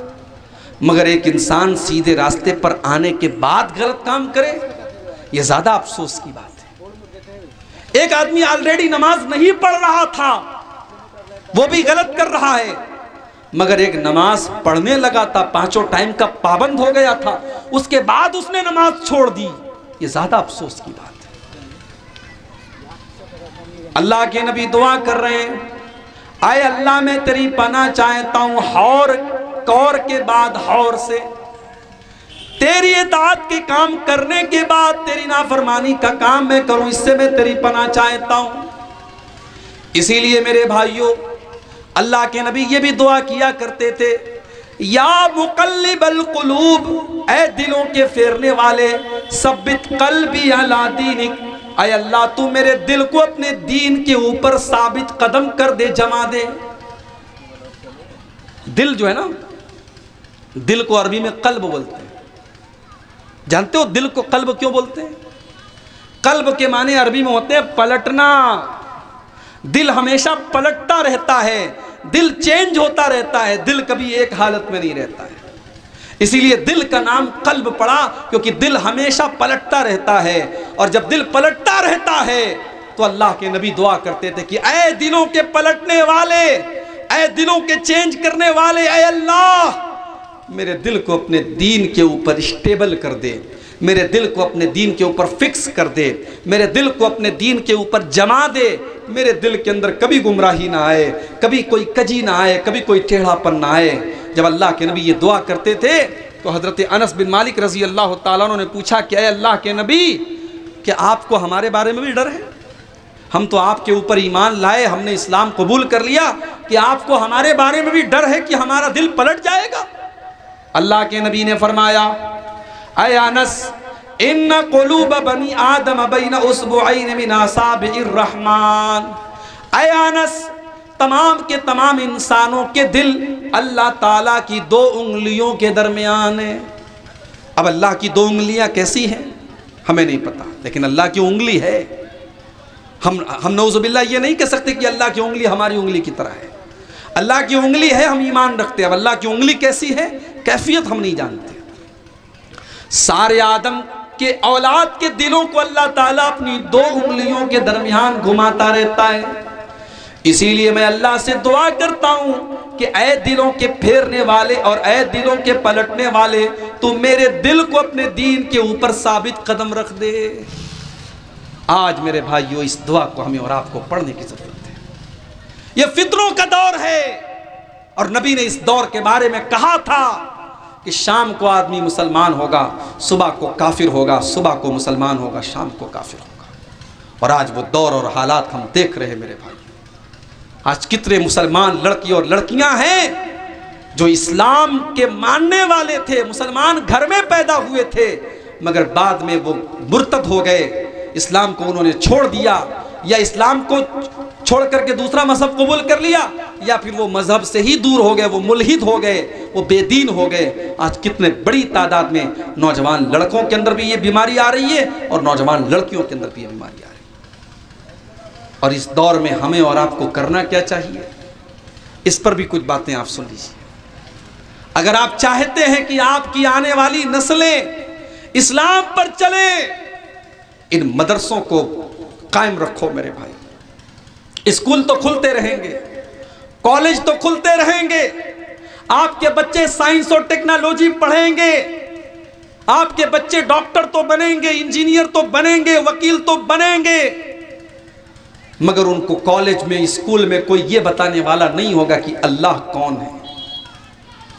مگر ایک انسان سیدھے راستے پر آنے کے بعد غلط کام کرے، یہ زیادہ افسوس کی بات ہے۔ ایک آدمی آلریڈی نماز نہیں پڑھ رہا تھا، وہ بھی غلط کر رہا ہے، مگر ایک نماز پڑھنے لگا تھا، 5 ٹائم کا پابند ہو گیا تھا، اس کے بعد اس نے نماز چھوڑ دی، یہ زیادہ افسوس کی بات ہے۔ اللہ کے نبی دعا کر رہے ہیں اے اللہ میں تیری پناہ چاہتا ہوں حور، کور کے بعد حور سے، تیری اطاعت کے کام کرنے کے بعد تیری نافرمانی کا کام میں کروں، اس سے میں تیری پناہ چاہتا ہوں۔ اسی لیے میرے بھائیوں اللہ کے نبی یہ بھی دعا کیا کرتے تھے، یا مقلب القلوب، اے دلوں کے پھیرنے والے، ثبت قلبی علی دینک، اے اللہ تو میرے دل کو اپنے دین کے اوپر ثابت قدم کر دے، جما دے۔ دل جو ہے نا دل کو عربی میں قلب بولتے ہیں. جانتے ہو دل کو قلب کیوں بولتے ہیں؟ قلب کے معنی عربی میں ہوتے ہیں پلٹنا. دل ہمیشہ پلٹتا رہتا ہے، دل چینج ہوتا رہتا ہے، دل کبھی ایک حالت میں نہیں رہتا ہے. اسی لیے دل کا نام قلب پڑا، کیونکہ دل ہمیشہ پلٹتا رہتا ہے. اور جب دل پلٹتا رہتا ہے تو اللہ کے نبی دعا کرتے تھے کہ اے دلوں کے پلٹنے والے، اے دلوں کے چینج کرنے والے، اے اللہ میرے دل کو اپنے دین کے اوپر اسٹیبل کر دے، میرے دل کو اپنے دین کے اوپر فکس کر دے، میرے دل کو اپنے دین کے اوپر جما دے. میرے دل کے اندر کبھی گمراہی نہ آئے، کبھی کوئی کجی نہ آئے، کبھی کوئی ٹیڑھا پن نہ آئے. جب اللہ کے نبی یہ دعا کرتے تھے تو حضرت انس بن مالک رضی اللہ تعالیٰ عنہ نے پوچھا کہ اے اللہ کے نبی، کہ آپ کو ہمارے بارے میں بھی ڈر ہے؟ ہم تو آپ کے اوپر ایمان لائے، ہم نے اسلام قبول کر لیا، کہ آپ کو ہمارے بارے میں بھی ڈر ہے کہ ہمارا دل پلٹ جائے گا؟ اللہ کے نبی نے فرمایا اے انس، ان قلوب بنی آدم بین اصبعین من اصابع الرحمن. اے انس، تمام کے تمام انسانوں کے دل اللہ تعالیٰ کی 2 انگلیوں کے درمیان ہیں. اب اللہ کی 2 انگلیاں کیسی ہیں ہمیں نہیں پتا، لیکن اللہ کی انگلی ہے. ہم نعوذ باللہ یہ نہیں کہہ سکتے کہ اللہ کی انگلی ہماری انگلی کی طرح ہے. اللہ کی انگلی ہے، ہم ایمان رکھتے ہیں. اب اللہ کی انگلی کیسی ہے، کیفیت ہم نہیں جانتے. سارے آدم کے اولاد کے دلوں کو اللہ تعالیٰ اپنی 2 انگلیوں کے درمیان گھماتا رہتا ہے. اسی لیے میں اللہ سے دعا کرتا ہوں کہ اے دلوں کے پھیرنے والے اور اے دلوں کے پلٹنے والے، تو میرے دل کو اپنے دین کے اوپر ثابت قدم رکھ دے. آج میرے بھائیوں اس دعا کو ہمیں اور آپ کو پڑھنے کی ضرورت ہے. یہ فتنوں کا دور ہے، اور نبی نے اس دور کے بارے میں کہا تھا کہ شام کو آدمی مسلمان ہوگا، صبح کو کافر ہوگا، صبح کو مسلمان ہوگا، شام کو کافر ہوگا. اور آج وہ دور اور حالات ہم دیکھ رہے ہیں میرے بھائی. آج کتنے مسلمان لڑکی اور لڑکیاں ہیں جو اسلام کے ماننے والے تھے، مسلمان گھر میں پیدا ہوئے تھے، مگر بعد میں وہ مرتد ہو گئے، اسلام کو انہوں نے چھوڑ دیا، یا اسلام کو چھوڑ کر کے دوسرا مذہب قبول کر لیا، یا پھر وہ مذہب سے ہی دور ہو گئے، وہ ملحد ہو گئے، وہ بے دین ہو گئے. آج کتنے بڑی تعداد میں نوجوان لڑکوں کے اندر بھی یہ بیماری آ رہی ہے، اور نوجوان لڑکیوں کے اندر بھی یہ بیماری آ رہی ہے. اور اس دور میں ہمیں اور آپ کو کرنا کیا چاہیے، اس پر بھی کچھ باتیں آپ سن لیجیے. اگر آپ چاہتے ہیں کہ آپ کی آنے والی نسلیں اسلام پر چلیں، ان مدرسوں کو قائم رکھو میرے بھائی. اسکول تو کھلتے رہیں گے، کالج تو کھلتے رہیں گے، آپ کے بچے سائنس اور ٹیکنالوجی پڑھیں گے، آپ کے بچے ڈاکٹر تو بنیں گے، انجینئر تو بنیں گے، وکیل تو بنیں گے، مگر ان کو کالج میں، اسکول میں کوئی یہ بتانے والا نہیں ہوگا کہ اللہ کون ہے.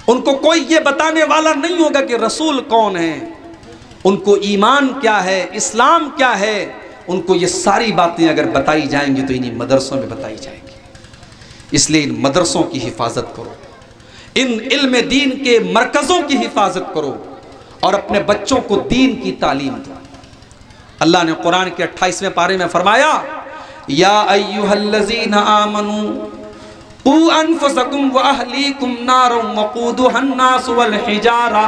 ان کو کوئی یہ بتانے والا نہیں ہوگا کہ رسول کون ہے، ان کو ایمان کیا ہے، اسلام کیا ہے. ان کو یہ ساری باتیں اگر بتائی جائیں گی تو انہی مدرسوں میں بتائی جائیں گی. اس لیے ان مدرسوں کی حفاظت کرو، ان علم دین کے مرکزوں کی حفاظت کرو، اور اپنے بچوں کو دین کی تعلیم دو. اللہ نے قرآن کے 28ویں پارے میں فرمایا یا ایھا الذین آمنوا قوا انفسکم واہلیکم نارا وقودھا الناس والحجارہ.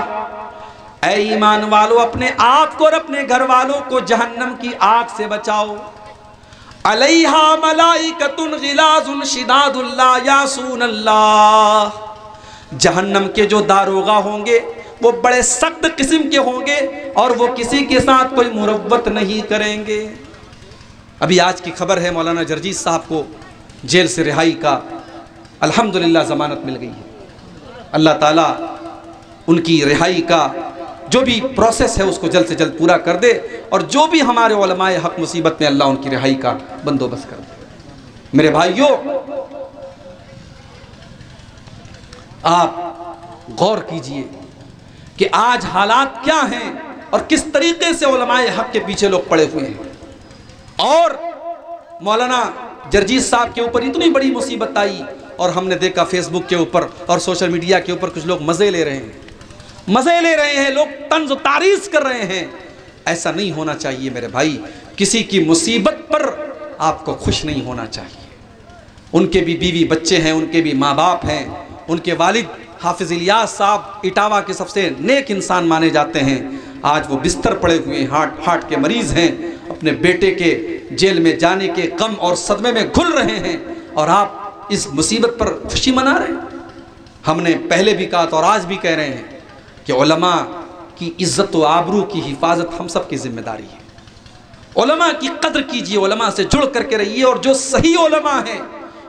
اے ایمان والو، اپنے آپ کو اور اپنے گھر والوں کو جہنم کی آگ سے بچاؤ. علیہا ملائکۃ غلاظ شداد لا یعصون اللہ. جہنم کے جو داروغہ ہوں گے وہ بڑے سخت قسم کے ہوں گے، اور وہ کسی کے ساتھ کوئی مروت نہیں کریں گے. ابھی آج کی خبر ہے مولانا جرجیت صاحب کو جیل سے رہائی کا الحمدللہ ضمانت مل گئی ہے. اللہ تعالیٰ ان کی رہائی کا جو بھی پروسیس ہے اس کو جلد سے جلد پورا کر دے، اور جو بھی ہمارے علماء حق مصیبت میں اللہ ان کی رہائی کا بندوبست کر دے. میرے بھائیوں، آپ غور کیجئے کہ آج حالات کیا ہیں اور کس طریقے سے علماء حق کے پیچھے لوگ پڑے ہوئے ہیں. اور مولانا جرجیت صاحب کے اوپر اتنی بڑی مصیبت آئی، اور ہم نے دیکھا فیس بک کے اوپر اور سوشل میڈیا کے اوپر کچھ لوگ مزے لے رہے ہیں، لوگ طنز و تعریض کر رہے ہیں. ایسا نہیں ہونا چاہیے میرے بھائی. کسی کی مصیبت پر آپ کو خوش نہیں ہونا چاہیے. ان کے بھی بیوی بچے ہیں، ان کے بھی ماں باپ ہیں، ان کے والد حافظ الیاس صاحب اٹاوا کے سب سے نیک انسان مانے جاتے ہیں، آج وہ بستر پڑے ہوئے ہارٹ کے مریض ہیں، اپنے بیٹے کے جیل میں جانے کے غم اور صدمے میں گھل رہے ہیں، اور آپ اس مصیبت پر خوشی منا رہے ہیں۔ ہم نے پہلے بھی کہا تھا اور آج بھی کہہ رہے ہیں کہ علماء کی عزت و آبرو کی حفاظت ہم سب کی ذمہ داری ہے۔ علماء کی قدر کیجئے، علماء سے جڑ کر کے رہیے، اور جو صحیح علماء ہیں،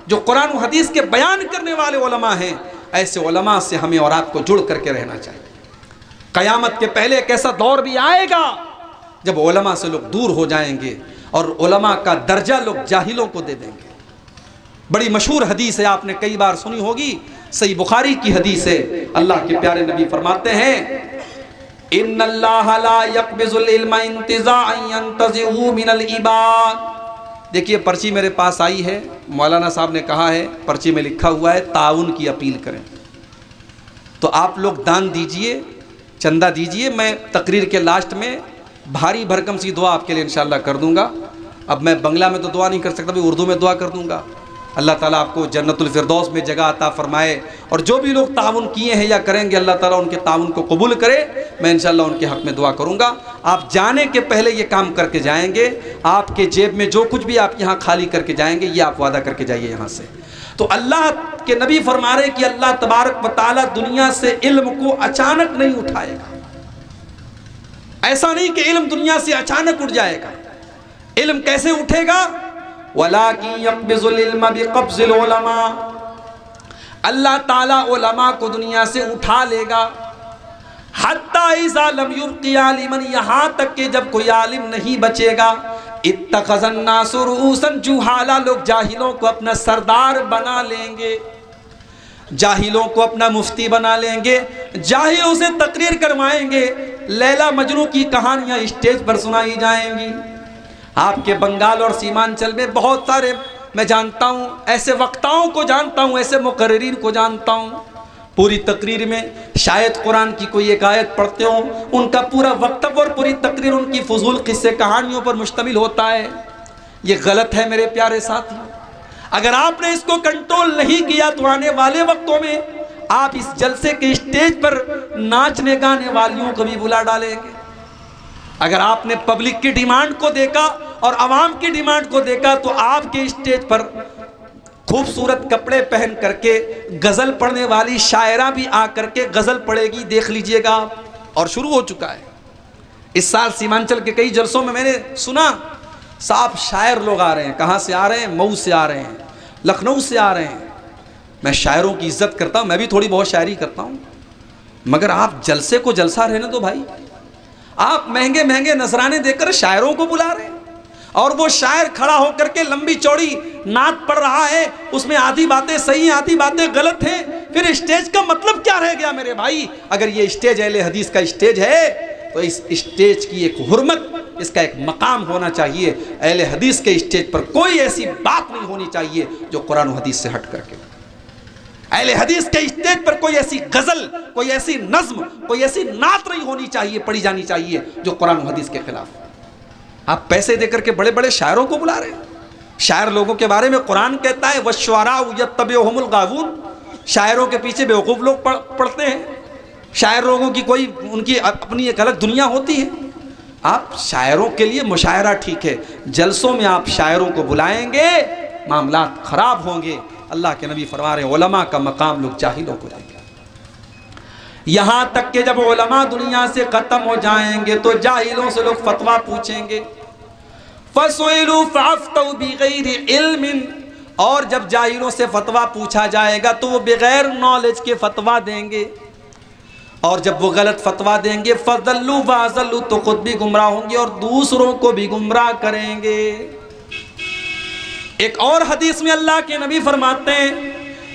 جو قرآن و حدیث کے بیان کرنے والے علماء ہیں، ایسے علماء سے ہمیں اور آپ کو جڑ کر کے رہنا چاہیے۔ قیامت کے پہلے ایک ایسا دور بھی آئے گا جب علماء سے لوگ دور ہو جائیں گے اور علماء کا درجہ لوگ جاہلوں کو دے دیں گے۔ بڑی مشہور حدیث ہے، آپ نے کئی بار سنی ہوگی، صحیح بخاری کی حدیث ہے۔ اللہ کے پیارے نبی فرماتے ہیں ان اللہ لا يقبض العلم انتزاعا ينتزعه من العباد۔ دیکھیے پرچی میرے پاس آئی ہے، مولانا صاحب نے کہا ہے پرچی میں لکھا ہوا ہے تعاون کی اپیل کریں، تو آپ لوگ دان دیجئے، چندہ دیجئے، میں تقریر کے لاسٹ میں بھاری بھرکم سی دعا آپ کے لیے انشاءاللہ کر دوں گا۔ اب میں بنگلہ میں تو دعا نہیں کر سکتا، بھی اردو میں دعا کر دوں گا۔ اللہ تعالیٰ آپ کو جنت الفردوس میں جگہ عطا فرمائے، اور جو بھی لوگ تعاون کیے ہیں یا کریں گے اللہ تعالیٰ ان کے تعاون کو قبول کرے۔ میں انشاءاللہ ان کے حق میں دعا کروں گا۔ آپ جانے کے پہلے یہ کام کر کے جائیں گے، آپ کے جیب میں جو کچھ بھی آپ یہاں خالی کر کے جائیں گے یہ آپ وعدہ کر کے جائیے یہاں سے۔ تو اللہ کے نبی فرما رہے کہ اللہ تبارک و تعالیٰ دنیا سے علم کو اچانک نہیں اٹھائے گا۔ ایسا نہیں کہ علم دنیا سے اچانک اٹھ جائے گا۔ علم کیسے اٹھے گا؟ وَلَٰكِن يَقْبِضُ الْعِلْمَ بِقَبْضِ الْعُلَمَاءِ، اللہ تعالیٰ علماء کو دنیا سے اٹھا لے گا۔ حَتَّى إِذَا لَمْ يُبْقِ عَالِمًا، یہاں تک کہ جب کوئی عالم نہیں بچے گا، اتَّخَذَ النَّاسُ رُؤُوسًا جُهَالًا، لوگ جاہلوں کو اپنا سردار بنا لیں گے، جاہلوں کو اپنا مفتی بنا لیں گے، جاہلوں سے تقریر کروائیں گے، لیلا مجنوں کی کہانیاں اسٹیج پر سنائی جائیں گی۔ آپ کے بنگال اور سیمانچل میں بہت سارے میں جانتا ہوں، ایسے وقتاؤں کو جانتا ہوں، ایسے مقررین کو جانتا ہوں، پوری تقریر میں شاید قرآن کی کوئی ایک آیت پڑھتے ہوں، ان کا پورا وقتب اور پوری تقریر ان کی فضول قصے کہانیوں پر مشتمل ہوتا ہے۔ یہ غلط ہے میرے پیارے ساتھی۔ اگر آپ نے اس کو کنٹرول نہیں کیا تو آنے والے وقتوں میں آپ اس جلسے کے اسٹیج پر ناچنے گانے والیوں کو بھی بلا ڈالیں گے۔ اگر آپ نے پبلک کی ڈیمانڈ کو دیکھا اور عوام کی ڈیمانڈ کو دیکھا تو آپ کے اسٹیج پر خوبصورت کپڑے پہن کر کے غزل پڑھنے والی شاعرہ بھی آ کر کے غزل پڑھے گی، دیکھ لیجئے گا، اور شروع ہو چکا ہے۔ اس سال سیمانچل کے کئی جلسوں میں نے سنا صاحب شاعر لوگ آ رہے ہیں۔ کہاں سے آ رہے ہیں؟ مئو سے آ رہے ہیں، لکھنؤ سے آ رہے ہیں۔ میں شاعروں کی عزت کرتا ہوں، میں بھی تھوڑی بہت شاعری کرتا ہوں، مگر آپ جلسے کو جلسہ رہنے دو بھائی۔ آپ مہنگے مہنگے نذرانے دے کر شاعروں کو بلا رہے ہیں، اور وہ شاعر کھڑا ہو کر کے لمبی چوڑی نعت پڑھ رہا ہے، اس میں آدھی باتیں صحیح ہیں آدھی باتیں غلط ہیں۔ پھر اسٹیج کا مطلب کیا رہ گیا میرے بھائی؟ اگر یہ اسٹیج اہل حدیث کا اسٹیج ہے تو اس اسٹیج کی ایک حرمت، اس کا ایک مقام ہونا چاہیے۔ اہل حدیث کے اسٹیج پر کوئی ایسی بات نہیں ہونی چاہیے جو قرآن و حدیث سے ہٹ کر کے۔ اہل حدیث کے اسٹیج پر کوئی ایسی غزل، کوئی ایسی نظم، کوئی ایسی نعت نہیں ہونی چاہیے، پڑھی جانی چاہیے جو قرآن و حدیث کے خلاف۔ آپ پیسے دے کر کے بڑے بڑے شاعروں کو بلا رہے ہیں۔ شاعر لوگوں کے بارے میں قرآن کہتا ہے وَالشُّعَرَاءُ يَتَّبِعُهُمُ الْغَاوُونَ، شاعروں کے پیچھے بیوقوف لوگ پڑھتے ہیں۔ شاعر لوگوں کی کوئی ان کی اپنی ایک الگ دنیا ہوتی ہے۔ آپ شاعروں کے لیے مشاعرہ ٹھیک ہے، جلسوں میں آپ شاعروں کو بلائیں گے معاملات خراب ہوں گے۔ اللہ کے نبی فرما رہے ہیں علماء کا مقام لوگ جاہلوں کو دیں گے۔ یہاں تک کہ جب علماء دنیا سے ختم ہو جائیں گے تو جاہلوں سے لوگ فتویٰ پوچھیں گے۔ فَسُئِلُوا فَأَفْتَوْا بِغَيْرِ عِلْمٍ، اور جب جاہلوں سے فتویٰ پوچھا جائے گا تو وہ بغیر نالج کے فتویٰ دیں گے، اور جب وہ غلط فتویٰ دیں گے فَضَلُّوا وَأَضَلُّوا، تو خود بھی گمراہ ہوں گے اور دوسروں کو بھی گمراہ کریں گے۔ ایک اور حدیث میں اللہ کے نبی فرماتے ہیں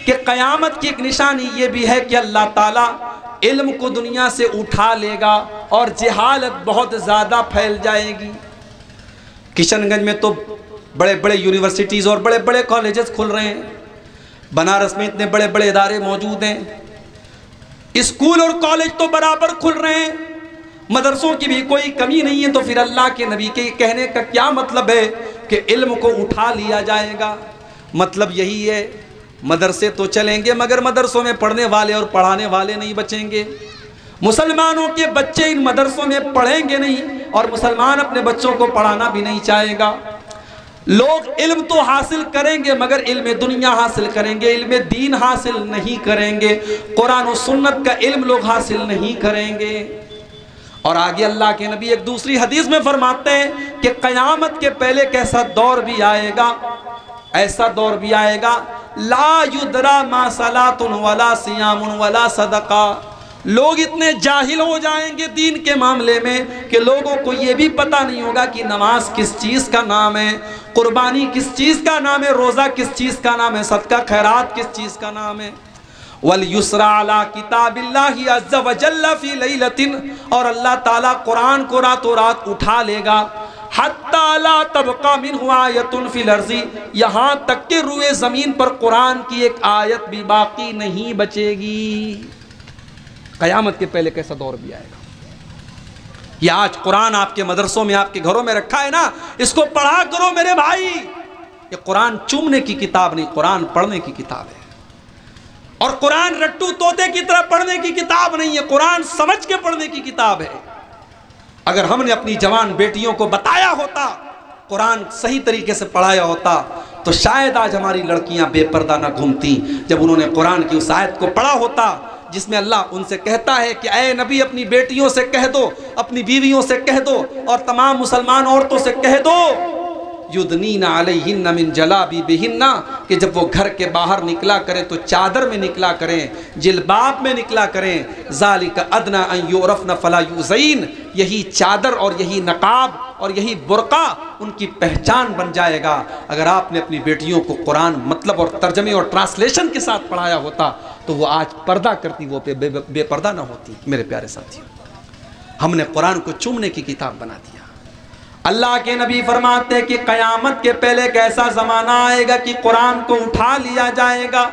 کہ قیامت کی ایک نشانی یہ بھی ہے کہ اللہ تعالیٰ علم کو دنیا سے اٹھا لے گا اور جہالت بہت زیادہ پھیل جائے گی۔ کشن گنج میں تو بڑے بڑے یونیورسٹیز اور بڑے بڑے کالجز کھل رہے ہیں، بنارس میں اتنے بڑے بڑے ادارے موجود ہیں، اسکول اور کالج تو برابر کھل رہے ہیں، مدرسوں کی بھی کوئی کمی نہیں ہے۔ تو پھر اللہ کے نبی کے کہنے کا کیا مطلب ہے کہ علم کو اٹھا لیا جائے گا؟ مطلب یہی ہے مدرسے تو چلیں گے مگر مدرسوں میں پڑھنے والے اور پڑھانے والے نہیں بچیں گے. مسلمانوں کے بچے ان مدرسوں میں پڑھیں گے نہیں اور مسلمان اپنے بچوں کو پڑھانا بھی نہیں چاہے گا. لوگ علم تو حاصل کریں گے مگر علم دنیا حاصل کریں گے, علم دین حاصل نہیں کریں گے, قرآن و سنت کا علم لوگ حاصل نہیں کریں گے. اور آگے اللہ کے نبی ایک دوسری حدیث میں فرماتے ہیں کہ قیامت کے پہلے ایک ایسا دور بھی آئے گا, ایسا دور بھی آئے گا, لا یدرا ما صلاۃ ولا صیام ولا صدقہ. لوگ اتنے جاہل ہو جائیں گے دین کے معاملے میں کہ لوگوں کو یہ بھی پتہ نہیں ہوگا کہ نماز کس چیز کا نام ہے, قربانی کس چیز کا نام ہے, روزہ کس چیز کا نام ہے, صدقہ خیرات کس چیز کا نام ہے. وَلْيُسْرَ عَلَىٰ كِتَابِ اللَّهِ عَزَّ وَجَلَّ فِي لَيْلَةٍ, اور اللہ تعالیٰ قرآن کو راتوں رات اٹھا لے گا. حَتَّى لَا تَبْقَى مِنْهُ آیَةٌ فِي الْأَرْضِ, یہاں تک کہ روئے زمین پر قرآن کی ایک آیت بھی باقی نہیں بچے گی. قیامت کے پہلے کیسا دور بھی آئے گا. یہ آج قرآن آپ کے مدرسوں میں آپ کے گھروں میں رکھا ہے نا, اس کو پڑھا کرو میرے بھائی. یہ قرآن چومنے کی کتاب نہیں, قرآن پڑھنے کی کتاب ہے. اور قرآن رٹو طوطے کی طرح پڑھنے کی کتاب نہیں ہے, قرآن سمجھ کے پڑھنے کی کتاب ہے. اگر ہم نے اپنی جوان بیٹیوں کو بتایا ہوتا, قرآن صحیح طریقے سے پڑھایا ہوتا, تو شاید آج ہماری لڑکیاں بے پردہ نہ گھومتی. جب انہوں نے قرآن کی اس آیت کو پڑھا ہوتا جس میں اللہ ان سے کہتا ہے کہ اے نبی اپنی بیٹیوں سے کہہ دو, اپنی بیویوں سے کہہ دو, اور تمام مسلمان عورتوں سے کہہ دو, یدنین علیہن من جلابیبہن, کہ جب وہ گھر کے باہر نکلا کریں تو چادر میں نکلا کریں, جلباب میں نکلا کریں. ذالک ادنی ان یعرفن فلا یؤذین, یہی چادر اور یہی نقاب اور یہی برقع ان کی پہچان بن جائے گا. اگر آپ نے اپنی بیٹیوں کو قرآن مطلب اور ترجمے اور ٹرانسلیشن کے ساتھ پڑھایا ہوتا تو وہ آج پردہ کرتی, وہ بے پردہ نہ ہوتی. میرے پیارے ساتھیوں, ہم نے قرآن کو چومنے کی کتاب بنا دیا. اللہ کے نبی فرماتے ہیں کہ قیامت کے پہلے ایک ایسا زمانہ آئے گا کہ قرآن کو اٹھا لیا جائے گا.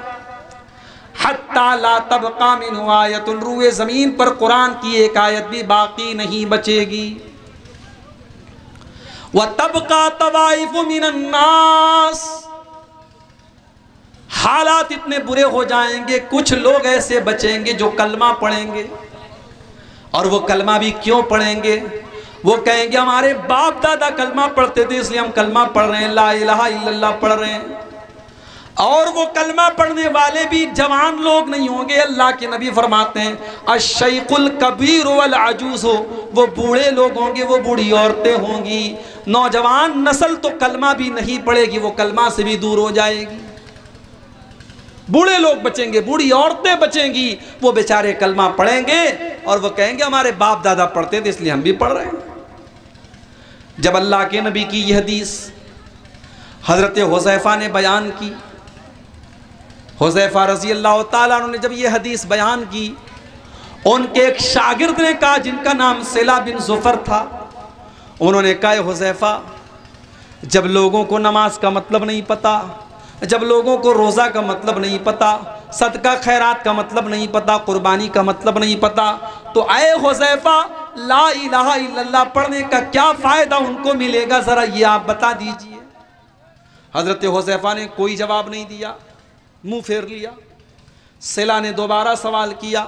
حتی لا تبقى منہ آیت, روئے زمین پر قرآن کی ایک آیت بھی باقی نہیں بچے گی. وَتَبْقَى طَوَائِفُ مِنَ النَّاسِ, حالات اتنے برے ہو جائیں گے, کچھ لوگ ایسے بچیں گے جو کلمہ پڑھیں گے. اور وہ کلمہ بھی کیوں پڑھیں گے؟ وہ کہیں گے ہمارے باپ دادا کلمہ پڑھتے تھے اس لیے ہم کلمہ پڑھ رہے ہیں, لا الہ الا اللہ پڑھ رہے ہیں. اور وہ کلمہ پڑھنے والے بھی جوان لوگ نہیں ہوں گے. اللہ کے نبی فرماتے ہیں الشیخ الکبیر والعجوز, وہ بوڑھے لوگ ہوں گے, وہ بوڑھی عورتیں ہوں گی. نوجوان نسل تو کلمہ بھی نہیں پڑھے گی, وہ کلمہ سے بھی دور ہو جائے گی. بوڑھے لوگ بچیں گے, بوڑھی عورتیں بچیں گی, وہ بیچارے کلمہ پڑھیں گے اور وہ کہیں گے ہمارے باپ دادا پڑھتے تھے اس لیے ہم بھی پڑھ رہے ہیں. جب اللہ کے نبی کی یہ حدیث حضرت حذیفہ نے بیان کی, حذیفہ رضی اللہ تعالیٰ عنہ نے جب یہ حدیث بیان کی, ان کے ایک شاگرد نے کہا جن کا نام سیلا بن زفر تھا, انہوں نے کہا حذیفہ جب لوگوں کو نماز کا مطلب نہیں پتا, جب لوگوں کو روزہ کا مطلب نہیں پتا, صدقہ خیرات کا مطلب نہیں پتا, قربانی کا مطلب نہیں پتا, تو اے حذیفہ لا الہ الا اللہ پڑھنے کا کیا فائدہ ان کو ملے گا, ذرا یہ آپ بتا دیجئے. حضرت حذیفہ نے کوئی جواب نہیں دیا, منہ پھیر لیا. سیلا نے دوبارہ سوال کیا,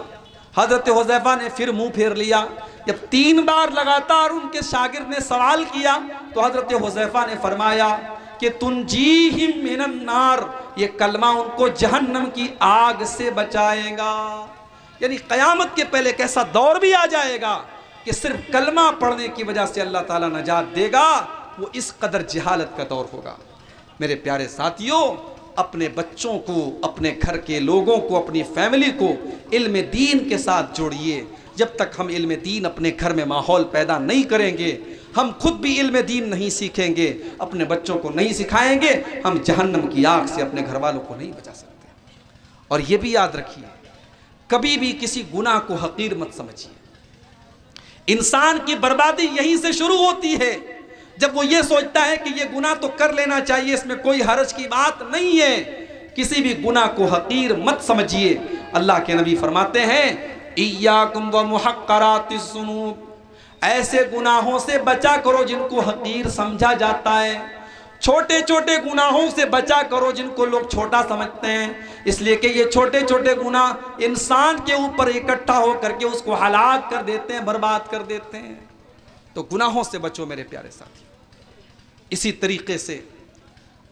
حضرت حذیفہ نے پھر منہ پھیر لیا. جب 3 بار لگاتار ان کے شاگرد نے سوال کیا تو حضرت حذیفہ نے فرمایا کہ تنجیہم من النار, یہ کلمہ ان کو جہنم کی آگ سے بچائے گا. یعنی قیامت کے پہلے ایک ایسا دور بھی آ جائے گا کہ صرف کلمہ پڑھنے کی وجہ سے اللہ تعالیٰ نجات دے گا. وہ اس قدر جہالت کا دور ہوگا. میرے پیارے ساتھیوں, اپنے بچوں کو, اپنے گھر کے لوگوں کو, اپنی فیملی کو علم دین کے ساتھ جوڑیے. جب تک ہم علم دین اپنے گھر میں ماحول پیدا نہیں کریں گے, ہم خود بھی علم دین نہیں سیکھیں گے, اپنے بچوں کو نہیں سکھائیں گے, ہم جہنم کی آگ سے اپنے گھر والوں کو نہیں بچا سکتے. اور یہ بھی یاد رکھیے, کبھی بھی کسی گناہ کو حقیر مت سمجھیے. انسان کی بربادی یہیں سے شروع ہوتی ہے جب وہ یہ سوچتا ہے کہ یہ گناہ تو کر لینا چاہیے, اس میں کوئی حرج کی بات نہیں ہے. کسی بھی گناہ کو حقیر مت سمجھیے. اللہ کے نبی فرماتے ہیں ایاکم ومحقرات الذنوب, ایسے گناہوں سے بچا کرو جن کو حقیر سمجھا جاتا ہے. چھوٹے چھوٹے گناہوں سے بچا کرو جن کو لوگ چھوٹا سمجھتے ہیں، اس لیے کہ یہ چھوٹے چھوٹے گناہ انسان کے اوپر اکٹھا ہو کر کے اس کو ہلاک کر دیتے ہیں، برباد کر دیتے ہیں۔ تو گناہوں سے بچو میرے پیارے ساتھی۔ اسی طریقے سے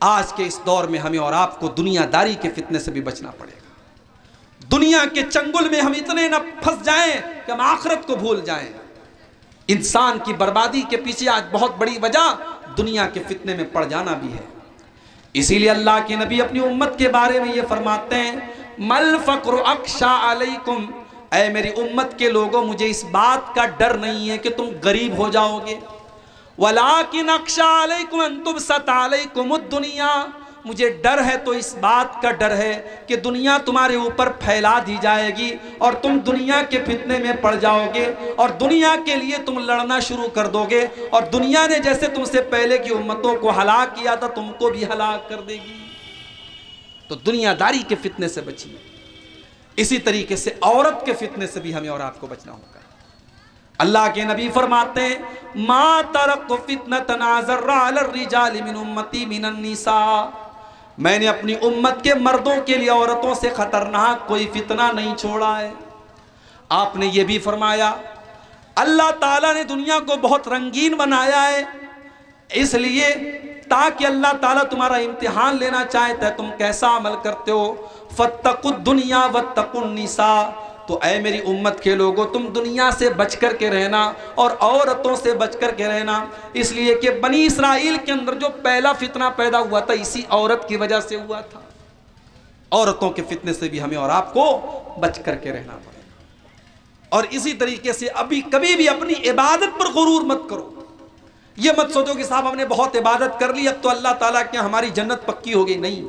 آج کے اس دور میں ہمیں اور آپ کو دنیا داری کے فتنے سے بھی بچنا پڑے گا۔ دنیا کے چنگل میں ہم اتنے نہ پھنس جائیں کہ ہم آخرت کو بھول جائیں۔ انسان کی بربادی کے پیچھے آج بہت بڑی وجہ دنیا کے فتنے میں پڑ جانا بھی ہے۔ اسی لیے اللہ کے نبی اپنی امت کے بارے میں یہ فرماتے ہیں، مل فقر اخشا علیکم، اے میری امت کے لوگوں مجھے اس بات کا ڈر نہیں ہے کہ تم غریب ہو جاؤ گے، ولیکن اخشا علیکم ان تبسط علیکم الدنیا، مجھے ڈر ہے تو اس بات کا ڈر ہے کہ دنیا تمہارے اوپر پھیلا دی جائے گی اور تم دنیا کے فتنے میں پڑ جاؤ گے اور دنیا کے لیے تم لڑنا شروع کر دو گے، اور دنیا نے جیسے تم سے پہلے کی امتوں کو ہلاک کیا تھا تم کو بھی ہلاک کر دے گی۔ تو دنیا داری کے فتنے سے بچیے۔ اسی طریقے سے عورت کے فتنے سے بھی ہمیں اور آپ کو بچنا ہوگا۔ اللہ کے نبی فرماتے ہیں، ما ترکت فتنة اضر علی الرجال من امتی من النساء، میں نے اپنی امت کے مردوں کے لیے عورتوں سے خطرناک کوئی فتنہ نہیں چھوڑا ہے۔ آپ نے یہ بھی فرمایا اللہ تعالیٰ نے دنیا کو بہت رنگین بنایا ہے، اس لیے تاکہ اللہ تعالیٰ تمہارا امتحان لینا چاہتا ہے تم کیسا عمل کرتے ہو۔ فاتقوا الدنیا واتقوا النساء، تو اے میری امت کے لوگوں تم دنیا سے بچ کر کے رہنا اور عورتوں سے بچ کر کے رہنا، اس لیے کہ بنی اسرائیل کے اندر جو پہلا فتنہ پیدا ہوا تھا اسی عورت کی وجہ سے ہوا تھا۔ عورتوں کے فتنے سے بھی ہمیں اور آپ کو بچ کر کے رہنا پڑے گا۔ اور اسی طریقے سے کبھی بھی اپنی عبادت پر غرور مت کرو۔ یہ مت سوچو کہ صاحب ہم نے بہت عبادت کر لی اب تو اللہ تعالیٰ کے ہماری جنت پکی ہو گئی، نہیں،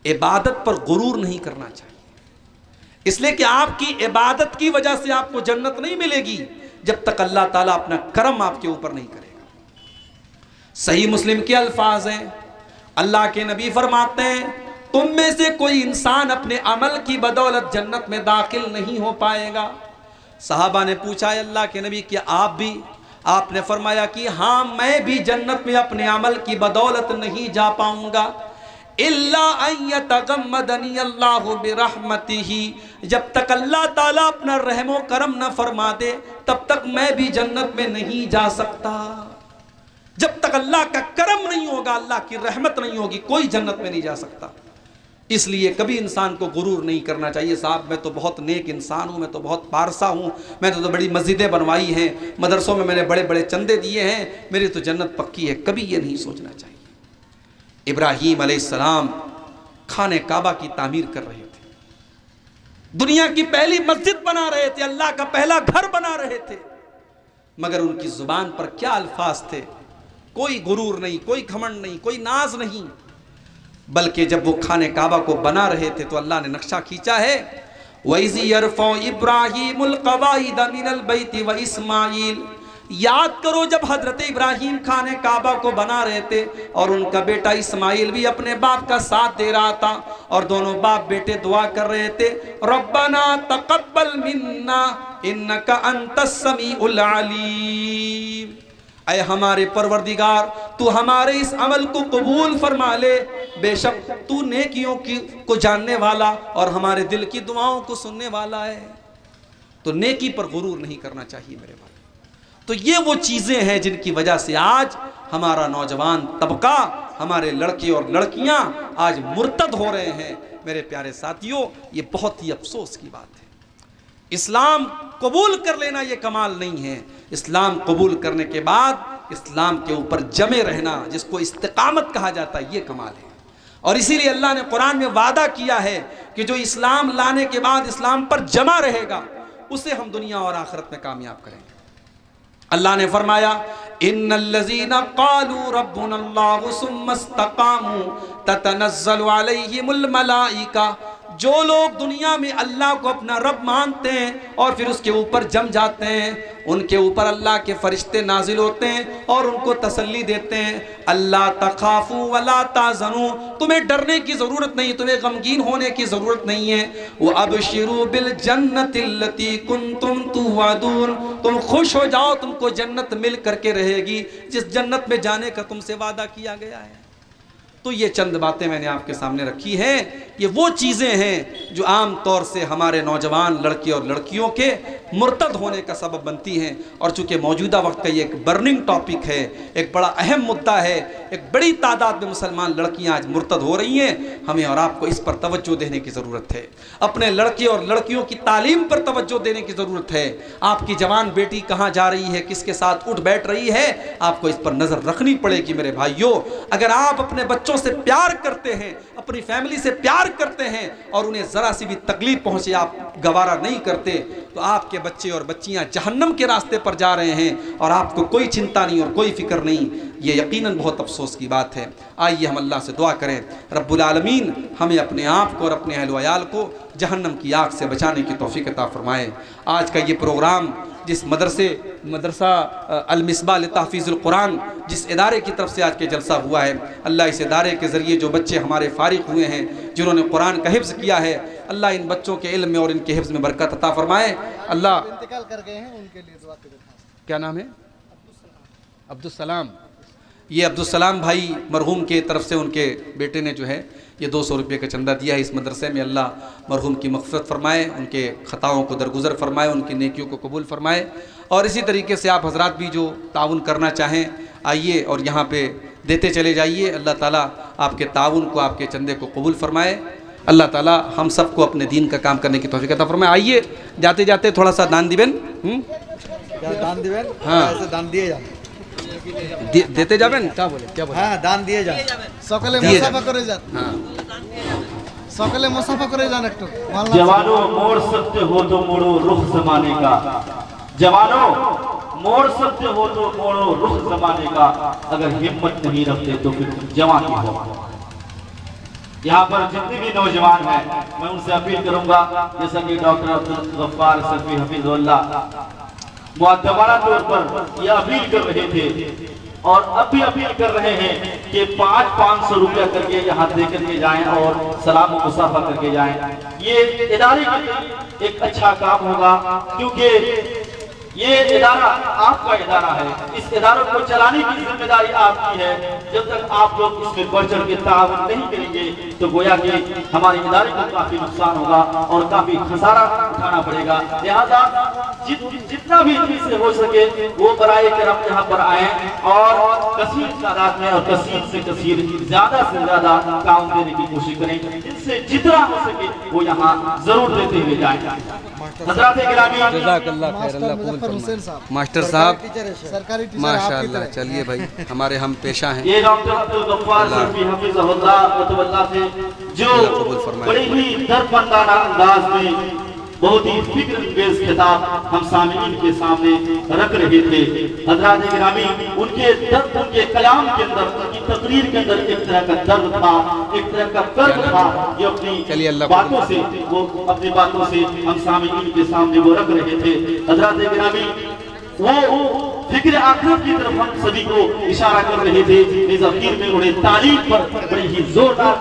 عبادت پر غرور نہیں کرنا چاہیے، اس لیے کہ آپ کی عبادت کی وجہ سے آپ کو جنت نہیں ملے گی جب تک اللہ تعالیٰ اپنا کرم آپ کے اوپر نہیں کرے گا۔ صحیح مسلم کے الفاظ ہیں، اللہ کے نبی فرماتے ہیں تم میں سے کوئی انسان اپنے عمل کی بدولت جنت میں داخل نہیں ہو پائے گا۔ صحابہ نے پوچھا ہے اللہ کے نبی کیا آپ بھی؟ آپ نے فرمایا کہ ہاں میں بھی جنت میں اپنے عمل کی بدولت نہیں جا پاؤں گا، الا ان یتغمدنی اللہ برحمتہ، جب تک اللہ تعالیٰ اپنا رحم و کرم نہ فرما دے تب تک میں بھی جنت میں نہیں جا سکتا۔ جب تک اللہ کا کرم نہیں ہوگا، اللہ کی رحمت نہیں ہوگی، کوئی جنت میں نہیں جا سکتا۔ اس لیے کبھی انسان کو غرور نہیں کرنا چاہیے صاحب میں تو بہت نیک انسان ہوں، میں تو بہت پارسا ہوں، میں تو بڑی مسجدیں بنوائی ہیں، مدرسوں میں نے بڑے بڑے چندے دیے ہیں، میری تو جنت پکی ہے۔ کبھی یہ نہیں سوچنا چاہیے۔ ابراہیم علیہ السلام خانہ کعبہ کی تعمیر کر رہے تھے، دنیا کی پہلی مسجد بنا رہے تھے، اللہ کا پہلا گھر بنا رہے تھے، مگر ان کی زبان پر کیا الفاظ تھے؟ کوئی غرور نہیں، کوئی گھمنڈ نہیں، کوئی ناز نہیں، بلکہ جب وہ خانہ کعبہ کو بنا رہے تھے تو اللہ نے نقشہ کھینچا ہے، وَإِذْ يَرْفَعُ إِبْرَاهِيمُ الْقَوَاعِدَ مِنَ الْبَيْتِ وَإِسْمَاعِيلُ، یاد کرو جب حضرت ابراہیم خانہ کعبہ کو بنا رہے تھے اور ان کا بیٹا اسماعیل بھی اپنے باپ کا ساتھ دے رہا تھا، اور دونوں باپ بیٹے دعا کر رہے تھے، ربنا تقبل منا انک انت السمیع العلیم، اے ہمارے پروردگار تو ہمارے اس عمل کو قبول فرما لے، بے شک تو نیکیوں کو جاننے والا اور ہمارے دل کی دعاؤں کو سننے والا ہے۔ تو نیکی پر غرور نہیں کرنا چاہیے میرے بھائی۔ تو یہ وہ چیزیں ہیں جن کی وجہ سے آج ہمارا نوجوان طبقہ، ہمارے لڑکے اور لڑکیاں آج مرتد ہو رہے ہیں۔ میرے پیارے ساتھیوں یہ بہت ہی افسوس کی بات ہے۔ اسلام قبول کر لینا یہ کمال نہیں ہے، اسلام قبول کرنے کے بعد اسلام کے اوپر جمے رہنا جس کو استقامت کہا جاتا ہے یہ کمال ہے۔ اور اسی لیے اللہ نے قرآن میں وعدہ کیا ہے کہ جو اسلام لانے کے بعد اسلام پر جمع رہے گا اسے ہم دنیا اور آخرت میں کامیاب کریں گے۔ اللہ نے فرمایا ان الذین قالوا ربنا اللہ ثم استقاموا تتنزل علیہم الملائکہ، جو لوگ دنیا میں اللہ کو اپنا رب مانتے ہیں اور پھر اس کے اوپر جم جاتے ہیں ان کے اوپر اللہ کے فرشتے نازل ہوتے ہیں اور ان کو تسلی دیتے ہیں، اللہ تخافوا ولا تحزنوا، تمہیں ڈرنے کی ضرورت نہیں، تمہیں غمگین ہونے کی ضرورت نہیں ہے، وَأَبْشِرُوا بِالْجَنَّةِ الَّتِي كُنْتُمْ تُوعَدُونَ، تم خوش ہو جاؤ، تم کو جنت مل کر کے رہے گی جس جنت میں جانے کا تم سے وعدہ کیا گیا ہے۔ تو یہ چند باتیں میں نے آپ کے سامنے رکھی ہیں، یہ وہ چیزیں ہیں جو عام طور سے ہمارے نوجوان لڑکے اور لڑکیوں کے مرتد ہونے کا سبب بنتی ہیں، اور چونکہ موجودہ وقت کا یہ ایک برننگ ٹاپک ہے، ایک بڑا اہم مدعا ہے، ایک بڑی تعداد میں مسلمان لڑکیاں آج مرتد ہو رہی ہیں، ہمیں اور آپ کو اس پر توجہ دینے کی ضرورت ہے، اپنے لڑکے اور لڑکیوں کی تعلیم پر توجہ دینے کی ضرورت ہے۔ آپ کی جوان بیٹی کہاں جا رہی ہے، کس کے ساتھ اٹھ بیٹھ رہی ہے، آپ کو اس پر نظر رکھنی پڑے گی میرے بھائیوں۔ اگر آپ اپنے بچوں سے پیار کرتے ہیں، اپنی فیملی سے پیار کرتے ہیں اور انہیں ذرا سی بھی تکلیف پہنچے آپ گوارا نہیں کرتے، تو آپ کے بچے اور بچیاں جہنم کے راستے پر جا رہے ہیں اور آپ کو کوئی چنتا نہیں اور کوئی فکر نہیں۔ یہ یقیناً بہت افسوس کی بات ہے۔ آئیے ہم اللہ سے دعا کریں، رب العالمین ہمیں اپنے آپ کو اور اپنے اہل و عیال کو جہنم کی آگ سے بچانے کی توفیق عطا فرمائے۔ آج کا یہ پروگرام جس مدرسہ المصباح لتحفیظ القرآن جس ادارے کی طرف سے آج کے جلسہ ہوا ہے، اللہ اس ادارے کے ذریعے جو بچے ہمارے فارغ ہوئے ہیں، جنہوں نے قرآن کا حفظ کیا ہے، اللہ ان بچوں کے علم میں اور ان کے حفظ میں برکت عطا فرمائے۔ اللہ
انتقال کر گئے ہیں، ان کے لیے دعا کریں۔
کیا نام ہے؟ عبدالسلام۔ یہ عبدالسلام بھائی مرحوم کے طرف سے ان کے بیٹے نے جو ہے یہ 200 روپے کا چندہ دیا ہے اس مدرسے میں۔ اللہ مرحوم کی مغفرت فرمائے، ان کے خطاؤں کو درگزر فرمائے، ان کی نیکیوں کو قبول فرمائے، اور اسی طریقے سے آپ حضرات بھی جو تعاون کرنا چاہیں آئیے اور یہاں پہ دیتے چلے جائیے۔ اللہ تعالیٰ آپ کے تعاون کو، آپ کے چندے کو قبول فرمائے۔ اللہ تعالیٰ ہم سب کو اپنے دین کا کام کرنے کی توفیق عطا فرمائے۔ آئیے جاتے جاتے تھوڑا سا دان دیبن،
دان دیبن،
ہاں
ایسے دان دیے جائیں،
دیتے جابن، کیا بولے؟
ہاں دان دیے جائیں، سکلے مسافہ کرے جائیں،
ہاں
سکلے مسافہ کرے جائیں۔ ایک
جوانوں موڑ سکتے ہو تو موڑو رخ زمانے کا، جوانوں موڑ سکتے ہو تو موڑو رخ زمانے کا، اگر ہمت نہیں رکھتے تو پھر جوان ہی ہو۔ یہاں پر جتنے بھی نوجوان ہیں میں ان سے اپیل کروں گا، جیسا کہ ڈاکٹر عبدالغفار سلفی حفظ اللہ معتبرہ طور پر یہ اپیل کر رہے تھے اور اب بھی اپیل کر رہے ہیں کہ 500 روپیہ کر کے یہاں دے کر کے جائیں اور سلام و مصافحہ کر کے جائیں۔ یہ ادارے کے لیے ایک اچھا کام ہوگا، کیونکہ یہ ادارہ آپ کا ادارہ ہے، اس اداروں کو چلانے کی ذمہ داری آپ کی ہے۔ جب تک آپ لوگ اس میں بڑھ چڑھ کے تعاون نہیں کریں گے تو گویا کہ ہمارے ادارے کو کافی نقصان ہوگا اور کافی خسارہ اٹھانا پڑے گا۔ لہذا جتنا بھی چیز سے ہو سکے وہ برائے کرم یہاں پر آئیں اور کثیر تعداد میں اور کثیر سے کثیر زیادہ سے زیادہ کام دینے کی کوشش کریں، جن سے جتنا ہو سکے وہ یہاں ضرور دیتے ہوئے جائیں۔ حضرات گرامی،
جزاک اللہ خیر، اللہ قبول فرمائے۔ ماسٹر صاحب
سرکاری ٹیچر
ماشاء اللہ، چلیے بھائی ہمارے ہم پیشہ ہیں۔
یہ ڈاکٹر عبدالغفار سلفی حفظہ اللہ متولہ تھے جو بڑی ہی دردمندانہ انداز میں بہت ہی فکر انگیز خطاب ہم سامعین کے سامنے رکھ رہے تھے۔ حضرات گرامی، ان کے درد، ان کے کلام کے اندر، ان کی تقریر کے اندر ایک طرح کا درد تھا، ایک طرح کا کرب تھا، یہ اپنی باتوں سے ہم سامعین کے سامنے وہ رکھ رہے تھے۔ حضرات گرامی، وہ فکر آخرت کی طرف ہم سبھی کو اشارہ کر رہے تھے، اس اخیر میں انہیں تعلیم پر بڑی ہی زوردار